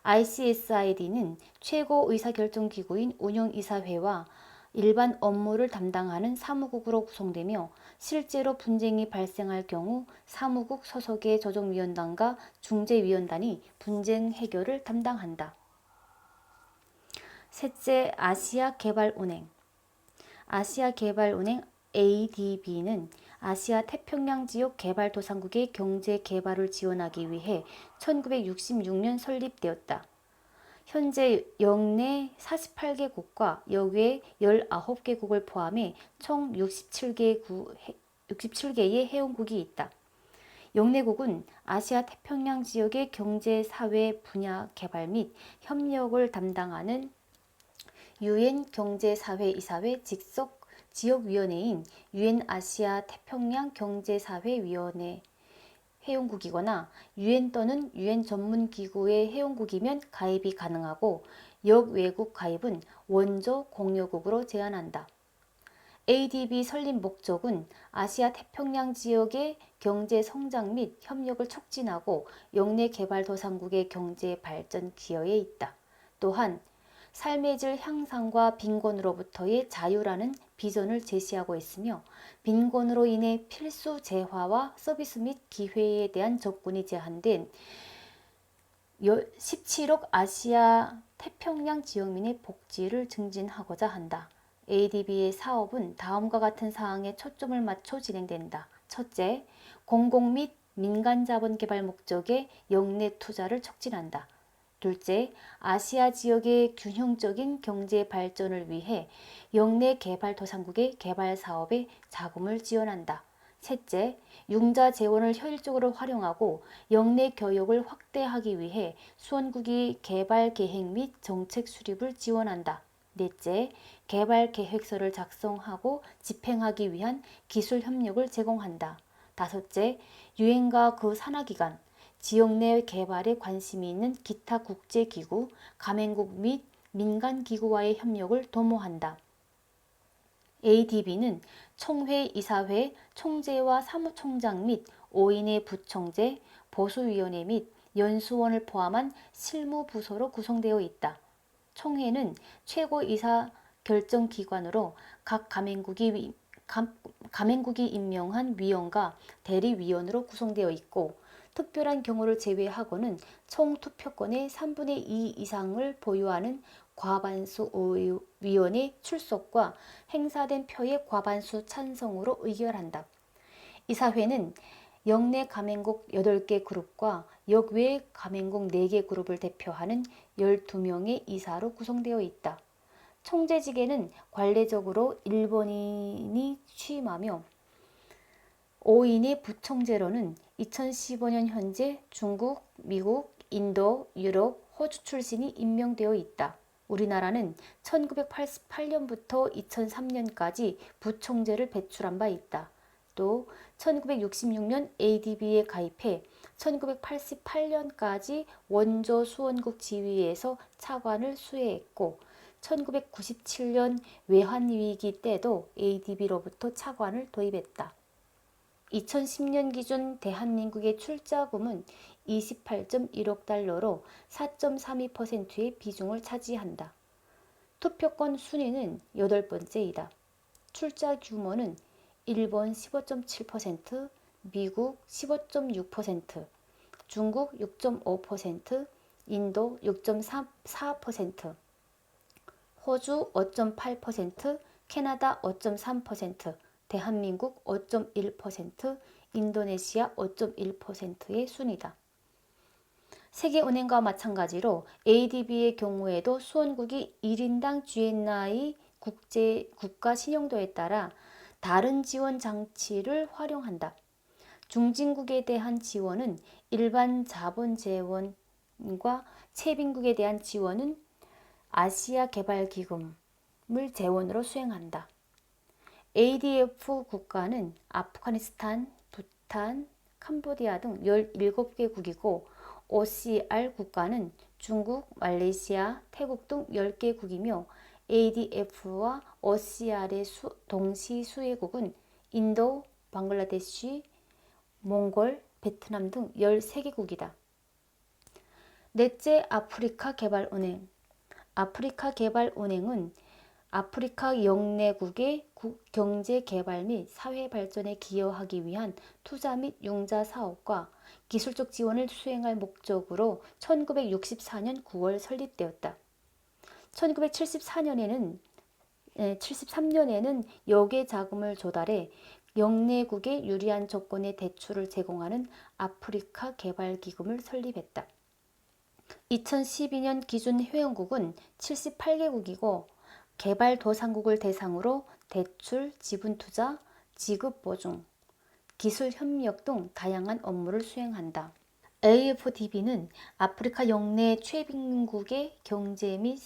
S1: ICSID는 최고 의사결정기구인 운영이사회와 일반 업무를 담당하는 사무국으로 구성되며 실제로 분쟁이 발생할 경우 사무국 소속의 조정위원단과 중재위원단이 분쟁 해결을 담당한다. 셋째, 아시아개발은행. 아시아개발은행 ADB는 아시아 태평양 지역 개발도상국의 경제 개발을 지원하기 위해 1966년 설립되었다. 현재 영내 48개국과 여외 19개국을 포함해 총 67개의 회원국이 있다. 영내국은 아시아 태평양 지역의 경제, 사회 분야 개발 및 협력을 담당하는 UN 경제사회이사회 직속 지역위원회인 UN 아시아 태평양 경제사회위원회 회원국이거나 UN 또는 UN 전문기구의 회원국이면 가입이 가능하고 역외국 가입은 원조 공여국으로 제한한다. ADB 설립 목적은 아시아 태평양 지역의 경제 성장 및 협력을 촉진하고 영내 개발도상국의 경제 발전 기여에 있다. 또한 삶의 질 향상과 빈곤으로부터의 자유라는 비전을 제시하고 있으며 빈곤으로 인해 필수 재화와 서비스 및 기회에 대한 접근이 제한된 17억 아시아 태평양 지역민의 복지를 증진하고자 한다. ADB의 사업은 다음과 같은 사항에 초점을 맞춰 진행된다. 첫째, 공공 및 민간 자본 개발 목적의 영내 투자를 촉진한다. 둘째, 아시아 지역의 균형적인 경제 발전을 위해 영내 개발도상국의 개발 사업에 자금을 지원한다. 셋째, 융자 재원을 효율적으로 활용하고 영내 교역을 확대하기 위해 수원국이 개발 계획 및 정책 수립을 지원한다. 넷째, 개발 계획서를 작성하고 집행하기 위한 기술 협력을 제공한다. 다섯째, 유엔과 그 산하기관, 지역 내 개발에 관심이 있는 기타 국제기구, 가맹국 및 민간기구와의 협력을 도모한다. ADB는 총회, 이사회, 총재와 사무총장 및 5인의 부총재, 보수위원회 및 연수원을 포함한 실무부서로 구성되어 있다. 총회는 최고 의사결정기관으로 각 가맹국이 가맹국이 임명한 위원과 대리위원으로 구성되어 있고 특별한 경우를 제외하고는 총 투표권의 3분의 2 이상을 보유하는 과반수 위원의 출석과 행사된 표의 과반수 찬성으로 의결한다. 이사회는 역내 가맹국 8개 그룹과 역외 가맹국 4개 그룹을 대표하는 12명의 이사로 구성되어 있다. 총재직에는 관례적으로 일본인이 취임하며 5인의 부총재로는 2015년 현재 중국, 미국, 인도, 유럽, 호주 출신이 임명되어 있다. 우리나라는 1988년부터 2003년까지 부총재를 배출한 바 있다. 또 1966년 ADB에 가입해 1988년까지 원조 수원국 지휘에서 차관을 수행했고 1997년 외환위기 때도 ADB로부터 차관을 도입했다. 2010년 기준 대한민국의 출자금은 28.1억 달러로 4.32%의 비중을 차지한다. 투표권 순위는 8번째이다. 출자 규모는 일본 15.7%, 미국 15.6%, 중국 6.5%, 인도 6.4%, 호주 5.8%, 캐나다 5.3%, 대한민국 5.1%, 인도네시아 5.1%의 순이다. 세계은행과 마찬가지로 ADB의 경우에도 수원국이 1인당 GNI 국가 신용도에 따라 다른 지원 장치를 활용한다. 중진국에 대한 지원은 일반 자본 재원과 채빈국에 대한 지원은 아시아 개발기금을 재원으로 수행한다. ADF 국가는 아프가니스탄, 부탄, 캄보디아 등 17개국이고 OCR 국가는 중국, 말레이시아, 태국 등 10개국이며 ADF와 OCR의 동시 수혜국은 인도, 방글라데시, 몽골, 베트남 등 13개국이다. 넷째, 아프리카 개발은행. 아프리카 개발은행은 아프리카 영내국의 경제 개발 및 사회 발전에 기여하기 위한 투자 및 융자 사업과 기술적 지원을 수행할 목적으로 1964년 9월 설립되었다. 1973년에는 역외 자금을 조달해 영내국에 유리한 조건의 대출을 제공하는 아프리카 개발기금을 설립했다. 2012년 기준 회원국은 78개국이고 개발도상국을 대상으로 대출, 지분투자, 지급보증, 기술협력 등 다양한 업무를 수행한다. AFDB는 아프리카 영내 최빈국의 경제 및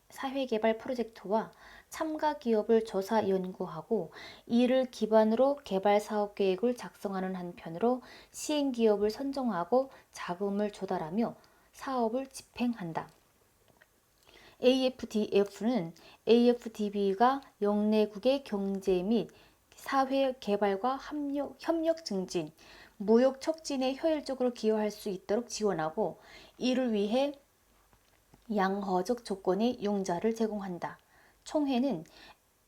S1: 사회개발 프로젝트와 참가 기업을 조사 연구하고 이를 기반으로 개발사업계획을 작성하는 한편으로 시행기업을 선정하고 자금을 조달하며 사업을 집행한다. AFDF는 AFDB가 영내국의 경제 및 사회 개발과 협력 증진, 무역 촉진에 효율적으로 기여할 수 있도록 지원하고 이를 위해 양허적 조건의 융자를 제공한다. 총회는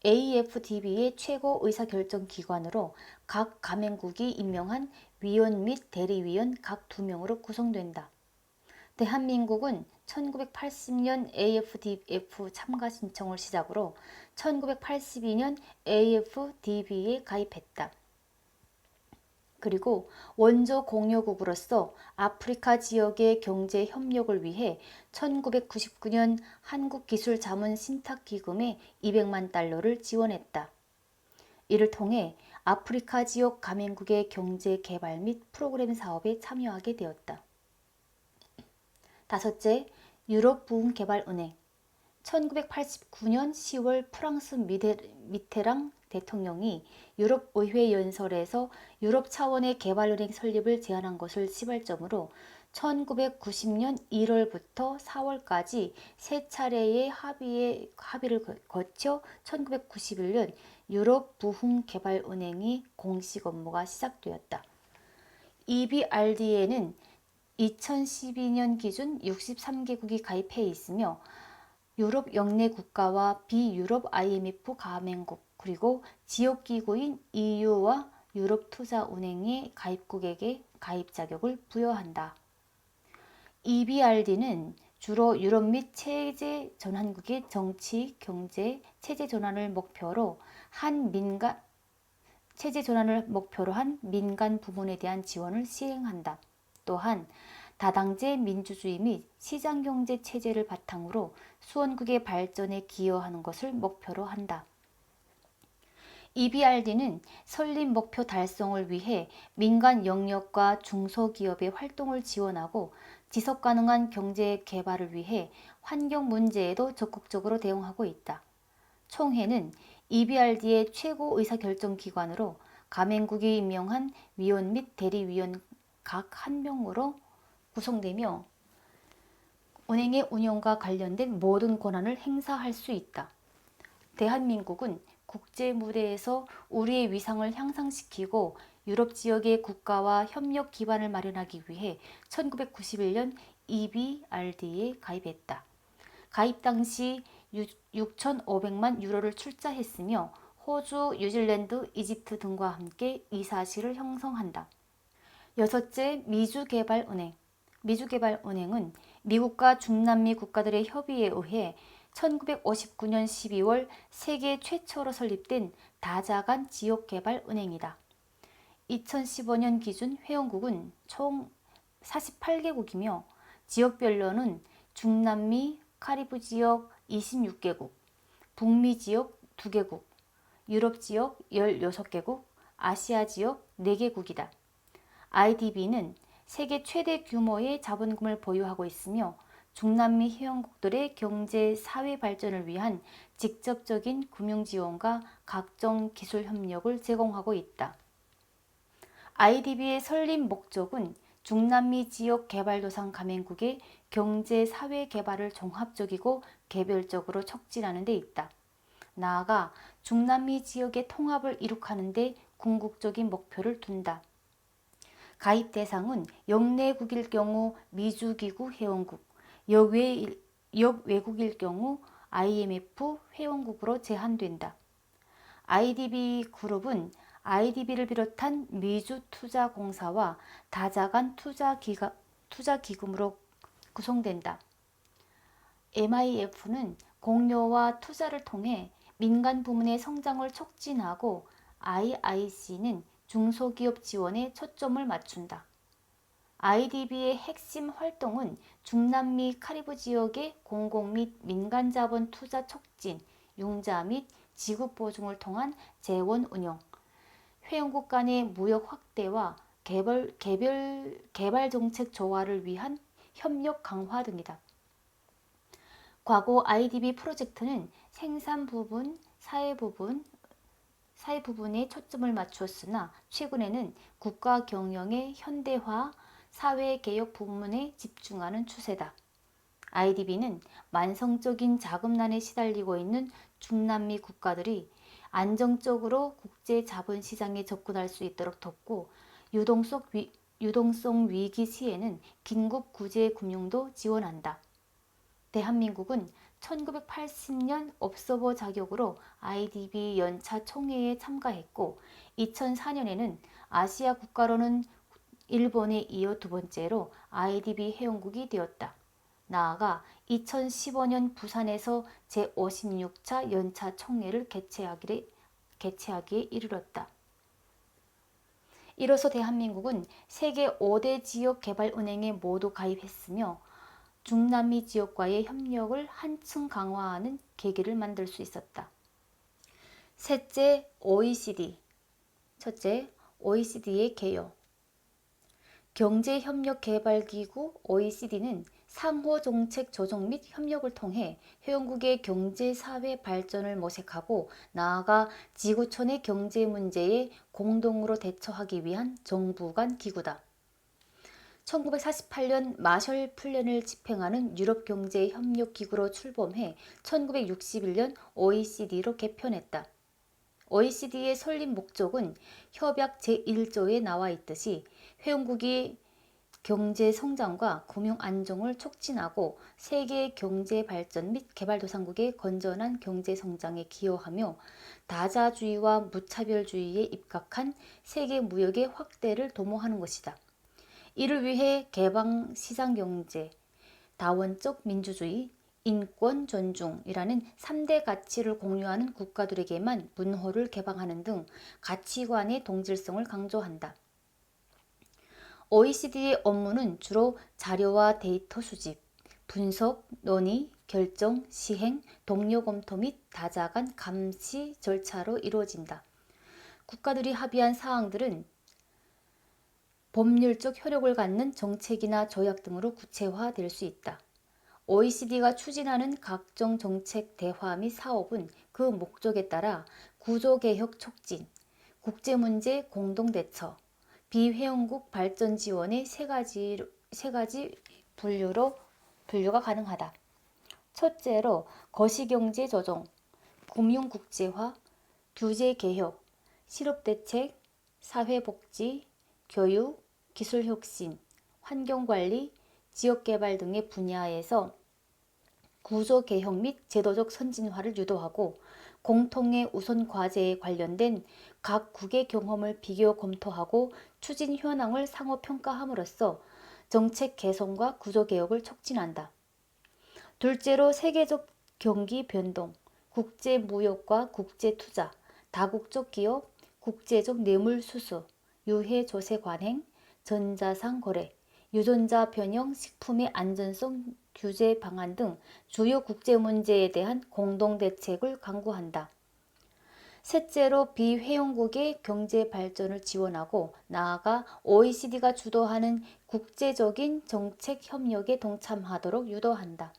S1: AFDB의 최고 의사결정기관으로 각 가맹국이 임명한 위원 및 대리위원 각 2명으로 구성된다. 대한민국은 1980년 AFDF 참가 신청을 시작으로 1982년 AFDB에 가입했다. 그리고 원조 공여국으로서 아프리카 지역의 경제 협력을 위해 1999년 한국기술자문신탁기금에 200만 달러를 지원했다. 이를 통해 아프리카 지역 가맹국의 경제 개발 및 프로그램 사업에 참여하게 되었다. 다섯째, 유럽부흥개발은행. 1989년 10월 프랑스 미테랑 대통령이 유럽의회 연설에서 유럽 차원의 개발은행 설립을 제안한 것을 시발점으로 1990년 1월부터 4월까지 세 차례의 합의를 거쳐 1991년 유럽부흥개발은행이 공식 업무가 시작되었다. EBRD에는 2012년 기준 63개국이 가입해 있으며 유럽 영내 국가와 비유럽 IMF 가맹국 그리고 지역기구인 EU와 유럽투자은행의 가입국에게 가입 자격을 부여한다. EBRD는 주로 유럽 및 체제 전환국의 정치, 경제, 체제 전환을 목표로 한 민간 부문에 대한 지원을 시행한다. 또한 다당제 민주주의 및 시장경제 체제를 바탕으로 수원국의 발전에 기여하는 것을 목표로 한다. EBRD는 설립 목표 달성을 위해 민간 영역과 중소기업의 활동을 지원하고 지속가능한 경제 개발을 위해 환경 문제에도 적극적으로 대응하고 있다. 총회는 EBRD의 최고 의사결정기관으로 가맹국이 임명한 위원 및 대리위원 각 1명으로 구성되며 은행의 운영과 관련된 모든 권한을 행사할 수 있다. 대한민국은 국제 무대에서 우리의 위상을 향상시키고 유럽 지역의 국가와 협력 기반을 마련하기 위해 1991년 EBRD에 가입했다. 가입 당시 6,500만 유로를 출자했으며 호주, 뉴질랜드, 이집트 등과 함께 이 사실을 형성한다. 여섯째, 미주개발은행. 미주개발은행은 미국과 중남미 국가들의 협의에 의해 1959년 12월 세계 최초로 설립된 다자간 지역개발은행이다. 2015년 기준 회원국은 총 48개국이며 지역별로는 중남미, 카리브 지역 26개국, 북미 지역 2개국, 유럽 지역 16개국, 아시아 지역 4개국이다. IDB는 세계 최대 규모의 자본금을 보유하고 있으며 중남미 회원국들의 경제, 사회 발전을 위한 직접적인 금융 지원과 각종 기술 협력을 제공하고 있다. IDB의 설립 목적은 중남미 지역 개발도상 가맹국의 경제, 사회 개발을 종합적이고 개별적으로 촉진하는 데 있다. 나아가 중남미 지역의 통합을 이룩하는 데 궁극적인 목표를 둔다. 가입 대상은 영내국일 경우 미주기구 회원국, 역외국일 경우 IMF 회원국으로 제한된다. IDB 그룹은 IDB를 비롯한 미주투자공사와 다자간 투자기금으로 구성된다. MIF는 공여와 투자를 통해 민간 부문의 성장을 촉진하고 IIC는 중소기업 지원에 초점을 맞춘다. IDB의 핵심 활동은 중남미 카리브 지역의 공공 및 민간 자본 투자 촉진, 융자 및 지급 보증을 통한 재원 운용, 회원국 간의 무역 확대와 개발 정책 조화를 위한 협력 강화 등이다. 과거 IDB 프로젝트는 생산 부분, 사회 부분에 초점을 맞추었으나 최근에는 국가 경영의 현대화, 사회개혁 부문에 집중하는 추세다. IDB는 만성적인 자금난에 시달리고 있는 중남미 국가들이 안정적으로 국제 자본시장에 접근할 수 있도록 돕고 유동성 위기 시에는 긴급 구제 금융도 지원한다. 대한민국은 1980년 observer 자격으로 IDB 연차 총회에 참가했고 2004년에는 아시아 국가로는 일본에 이어 두 번째로 IDB 회원국이 되었다. 나아가 2015년 부산에서 제56차 연차 총회를 개최하기에 이르렀다. 이로써 대한민국은 세계 5대 지역개발은행에 모두 가입했으며 중남미 지역과의 협력을 한층 강화하는 계기를 만들 수 있었다. 셋째, OECD. 첫째, OECD의 개요. 경제협력개발기구 OECD는 상호 정책 조정 및 협력을 통해 회원국의 경제, 사회 발전을 모색하고 나아가 지구촌의 경제 문제에 공동으로 대처하기 위한 정부 간 기구다. 1948년 마셜 플랜을 집행하는 유럽경제협력기구로 출범해 1961년 OECD로 개편했다. OECD의 설립 목적은 협약 제1조에 나와 있듯이 회원국이 경제 성장과 금융 안정을 촉진하고 세계 경제 발전 및 개발도상국의 건전한 경제 성장에 기여하며 다자주의와 무차별주의에 입각한 세계 무역의 확대를 도모하는 것이다. 이를 위해 개방 시장경제, 다원적 민주주의, 인권 존중이라는 3대 가치를 공유하는 국가들에게만 문호를 개방하는 등 가치관의 동질성을 강조한다. OECD의 업무는 주로 자료와 데이터 수집, 분석, 논의, 결정, 시행, 동료 검토 및 다자간 감시 절차로 이루어진다. 국가들이 합의한 사항들은 법률적 효력을 갖는 정책이나 조약 등으로 구체화될 수 있다. OECD가 추진하는 각종 정책 대화 및 사업은 그 목적에 따라 구조개혁 촉진, 국제문제 공동대처, 비회원국 발전 지원의 세 가지 분류가 가능하다. 첫째로 거시경제 조정, 금융국제화, 규제개혁, 실업대책, 사회복지, 교육, 기술혁신, 환경관리, 지역개발 등의 분야에서 구조개혁 및 제도적 선진화를 유도하고 공통의 우선 과제에 관련된 각국의 경험을 비교 검토하고 추진 현황을 상호 평가함으로써 정책 개선과 구조개혁을 촉진한다. 둘째로 세계적 경기 변동, 국제무역과 국제투자, 다국적 기업, 국제적 뇌물수수, 유해조세 관행, 전자상 거래, 유전자 변형 식품의 안전성 규제 방안 등 주요 국제 문제에 대한 공동 대책을 강구한다. 셋째로 비회원국의 경제 발전을 지원하고 나아가 OECD가 주도하는 국제적인 정책 협력에 동참하도록 유도한다.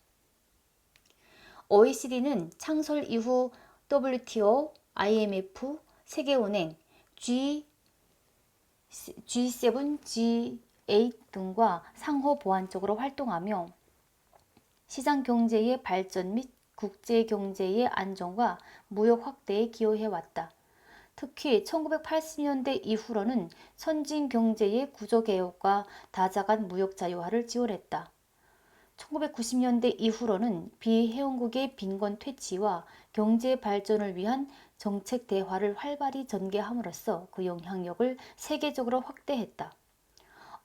S1: OECD는 창설 이후 WTO, IMF, 세계은행, G7, G8 등과 상호 보완적으로 활동하며 시장경제의 발전 및 국제경제의 안정과 무역 확대에 기여해왔다. 특히 1980년대 이후로는 선진경제의 구조개혁과 다자간 무역 자유화를 지원했다. 1990년대 이후로는 비회원국의 빈곤 퇴치와 경제 발전을 위한 정책 대화를 활발히 전개함으로써 그 영향력을 세계적으로 확대했다.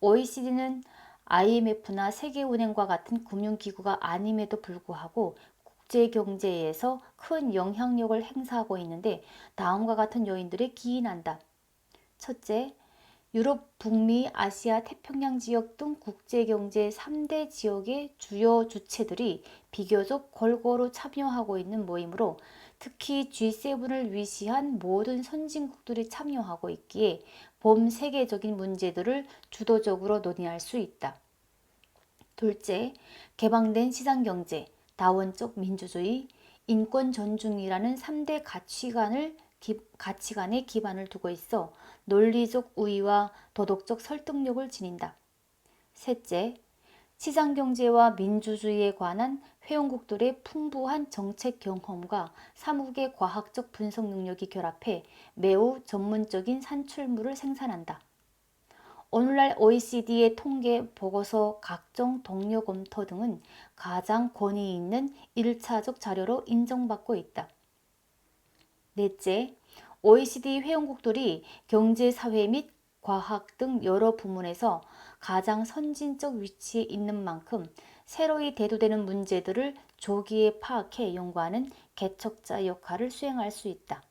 S1: OECD는 IMF나 세계은행과 같은 금융기구가 아님에도 불구하고 국제경제에서 큰 영향력을 행사하고 있는데 다음과 같은 요인들에 기인한다. 첫째, 유럽, 북미, 아시아, 태평양 지역 등 국제경제 3대 지역의 주요 주체들이 비교적 골고루 참여하고 있는 모임으로 특히 G7을 위시한 모든 선진국들이 참여하고 있기에 범세계적인 문제들을 주도적으로 논의할 수 있다. 둘째, 개방된 시장경제, 다원적 민주주의, 인권 존중이라는 3대 가치관에 기반을 두고 있어 논리적 우위와 도덕적 설득력을 지닌다. 셋째, 시장경제와 민주주의에 관한 회원국들의 풍부한 정책 경험과 사무국의 과학적 분석 능력이 결합해 매우 전문적인 산출물을 생산한다. 오늘날 OECD의 통계, 보고서, 각종 동료 검토 등은 가장 권위 있는 1차적 자료로 인정받고 있다. 넷째, OECD 회원국들이 경제, 사회 및 과학 등 여러 부문에서 가장 선진적 위치에 있는 만큼 새로이 대두되는 문제들을 조기에 파악해 연구하는 개척자 역할을 수행할 수 있다.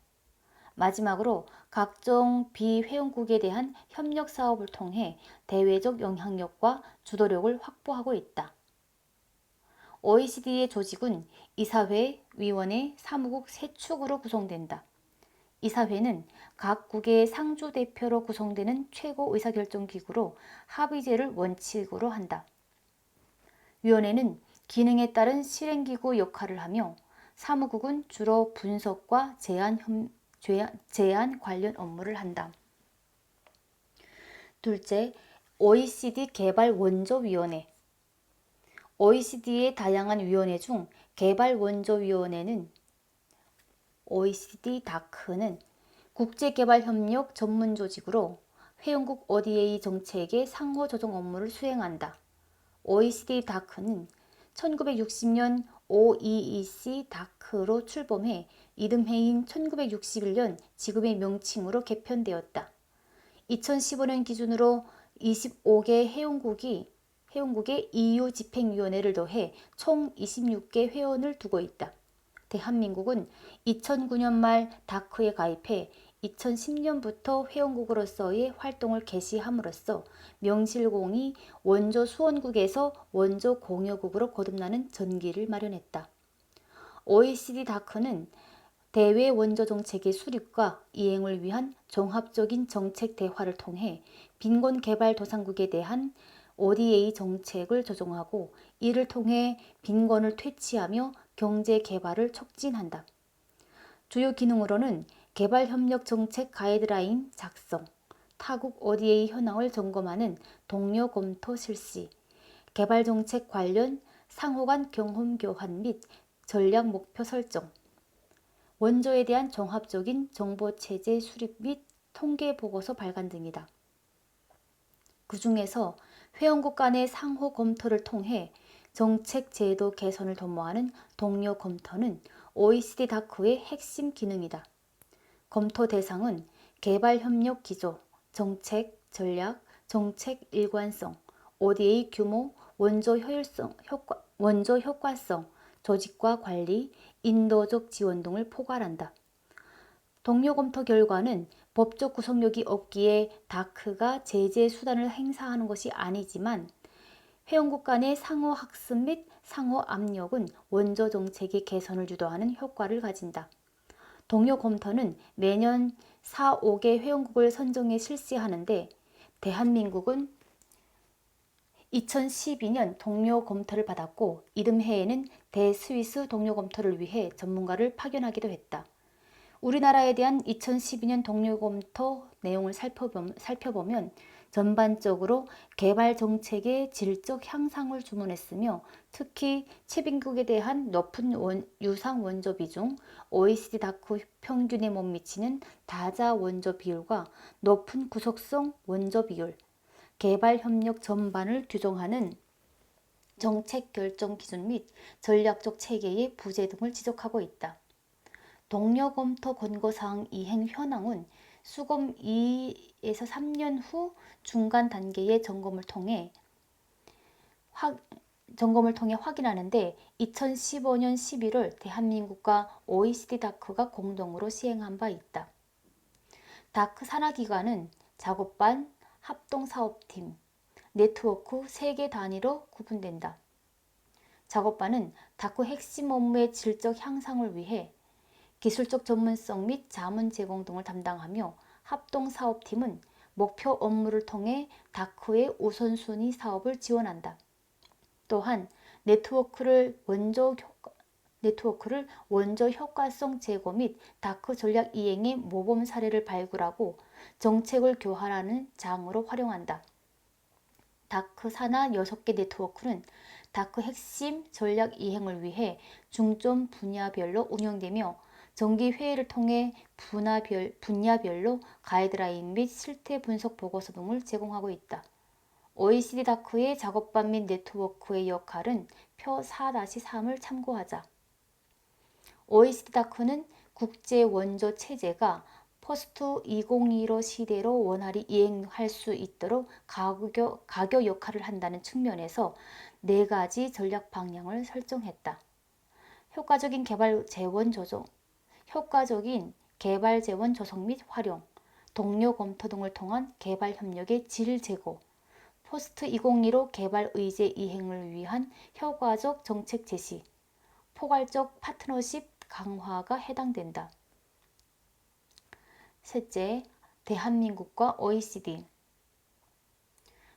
S1: 마지막으로 각종 비회원국에 대한 협력 사업을 통해 대외적 영향력과 주도력을 확보하고 있다. OECD의 조직은 이사회, 위원회, 사무국 세 축으로 구성된다. 이사회는 각국의 상주대표로 구성되는 최고 의사결정기구로 합의제를 원칙으로 한다. 위원회는 기능에 따른 실행기구 역할을 하며 사무국은 주로 분석과 제안 관련 업무를 한다. 둘째, OECD 개발원조위원회. OECD의 다양한 위원회 중 개발원조위원회는 OECD 다크는 국제개발협력 전문조직으로 회원국 ODA 정책의 상호 조정 업무를 수행한다. OECD 다크는 1960년 OEEC 다크로 출범해 이듬해인 1961년 지금의 명칭으로 개편되었다. 2015년 기준으로 25개 회원국의 EU 집행위원회를 더해 총 26개 회원을 두고 있다. 대한민국은 2009년 말 다크에 가입해 2010년부터 회원국으로서의 활동을 개시함으로써 명실공히 원조 수원국에서 원조 공여국으로 거듭나는 전기를 마련했다. OECD 다크는 대외 원조 정책의 수립과 이행을 위한 종합적인 정책 대화를 통해 빈곤 개발 도상국에 대한 ODA 정책을 조정하고 이를 통해 빈곤을 퇴치하며 경제 개발을 촉진한다. 주요 기능으로는 개발협력 정책 가이드라인 작성, 타국 ODA 현황을 점검하는 동료 검토 실시, 개발정책 관련 상호간 경험 교환 및 전략 목표 설정, 원조에 대한 종합적인 정보체제 수립 및 통계 보고서 발간 등이다. 그 중에서 회원국 간의 상호 검토를 통해 정책 제도 개선을 도모하는 동료 검토는 OECD 다크의 핵심 기능이다. 검토 대상은 개발협력 기조, 정책, 전략, 정책 일관성, ODA 규모, 원조 효과성, 조직과 관리, 인도적 지원 등을 포괄한다. 동료 검토 결과는 법적 구속력이 없기에 다크가 제재 수단을 행사하는 것이 아니지만 회원국 간의 상호 학습 및 상호 압력은 원조 정책의 개선을 유도하는 효과를 가진다. 동료 검토는 매년 4, 5개 회원국을 선정해 실시하는데 대한민국은 2012년 동료 검토를 받았고 이듬해에는 대스위스 동료 검토를 위해 전문가를 파견하기도 했다. 우리나라에 대한 2012년 동료 검토 내용을 살펴보면 전반적으로 개발 정책의 질적 향상을 주문했으며 특히 최빈국에 대한 높은 유상 원조 비중, OECD 다크 평균에 못 미치는 다자 원조 비율과 높은 구속성 원조 비율, 개발 협력 전반을 규정하는 정책 결정 기준 및 전략적 체계의 부재 등을 지적하고 있다. 동료 검토 권고사항 이행 현황은 수검 2에서 3년 후 중간 단계의 점검을 통해 확인하는데 2015년 11월 대한민국과 OECD 다크가 공동으로 시행한 바 있다. 다크 산하기관은 작업반, 합동사업팀, 네트워크 3개 단위로 구분된다. 작업반은 다크 핵심 업무의 질적 향상을 위해 기술적 전문성 및 자문 제공 등을 담당하며 합동사업팀은 목표 업무를 통해 다크의 우선순위 사업을 지원한다. 또한 네트워크를 원조 효과성 제고 및 다크 전략 이행의 모범 사례를 발굴하고 정책을 교환하는 장으로 활용한다. 다크 산하 6개 네트워크는 다크 핵심 전략 이행을 위해 중점 분야별로 운영되며 정기회의를 통해 분야별로 가이드라인 및 실태 분석 보고서 등을 제공하고 있다. OECD 다크의 작업반 및 네트워크의 역할은 표 4-3을 참고하자. OECD 다크는 국제 원조 체제가 포스트 2025 시대로 원활히 이행할 수 있도록 가교 역할을 한다는 측면에서 4가지 전략 방향을 설정했다. 효과적인 개발 재원 조성 및 활용, 동료 검토 등을 통한 개발 협력의 질 제고, 포스트 2015 개발 의제 이행을 위한 효과적 정책 제시, 포괄적 파트너십 강화가 해당된다. 셋째, 대한민국과 OECD.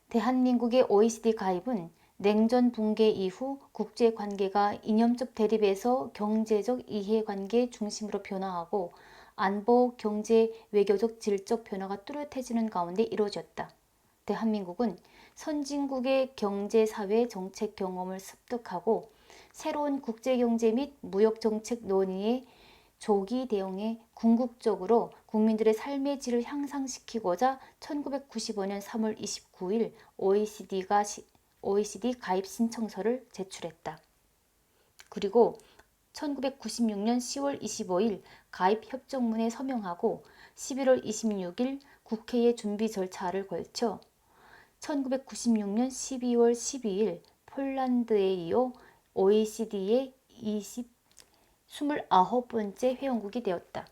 S1: 대한민국의 OECD 가입은 냉전 붕괴 이후 국제관계가 이념적 대립에서 경제적 이해관계 중심으로 변화하고 안보, 경제, 외교적 질적 변화가 뚜렷해지는 가운데 이루어졌다. 대한민국은 선진국의 경제, 사회, 정책 경험을 습득하고 새로운 국제경제 및 무역정책 논의에 조기 대응에 궁극적으로 국민들의 삶의 질을 향상시키고자 1995년 3월 29일 OECD 가입 신청서를 제출했다. 그리고 1996년 10월 25일 가입 협정문에 서명하고 11월 26일 국회의 준비 절차를 거쳐 1996년 12월 12일 폴란드에 이어 OECD의 29번째 회원국이 되었다.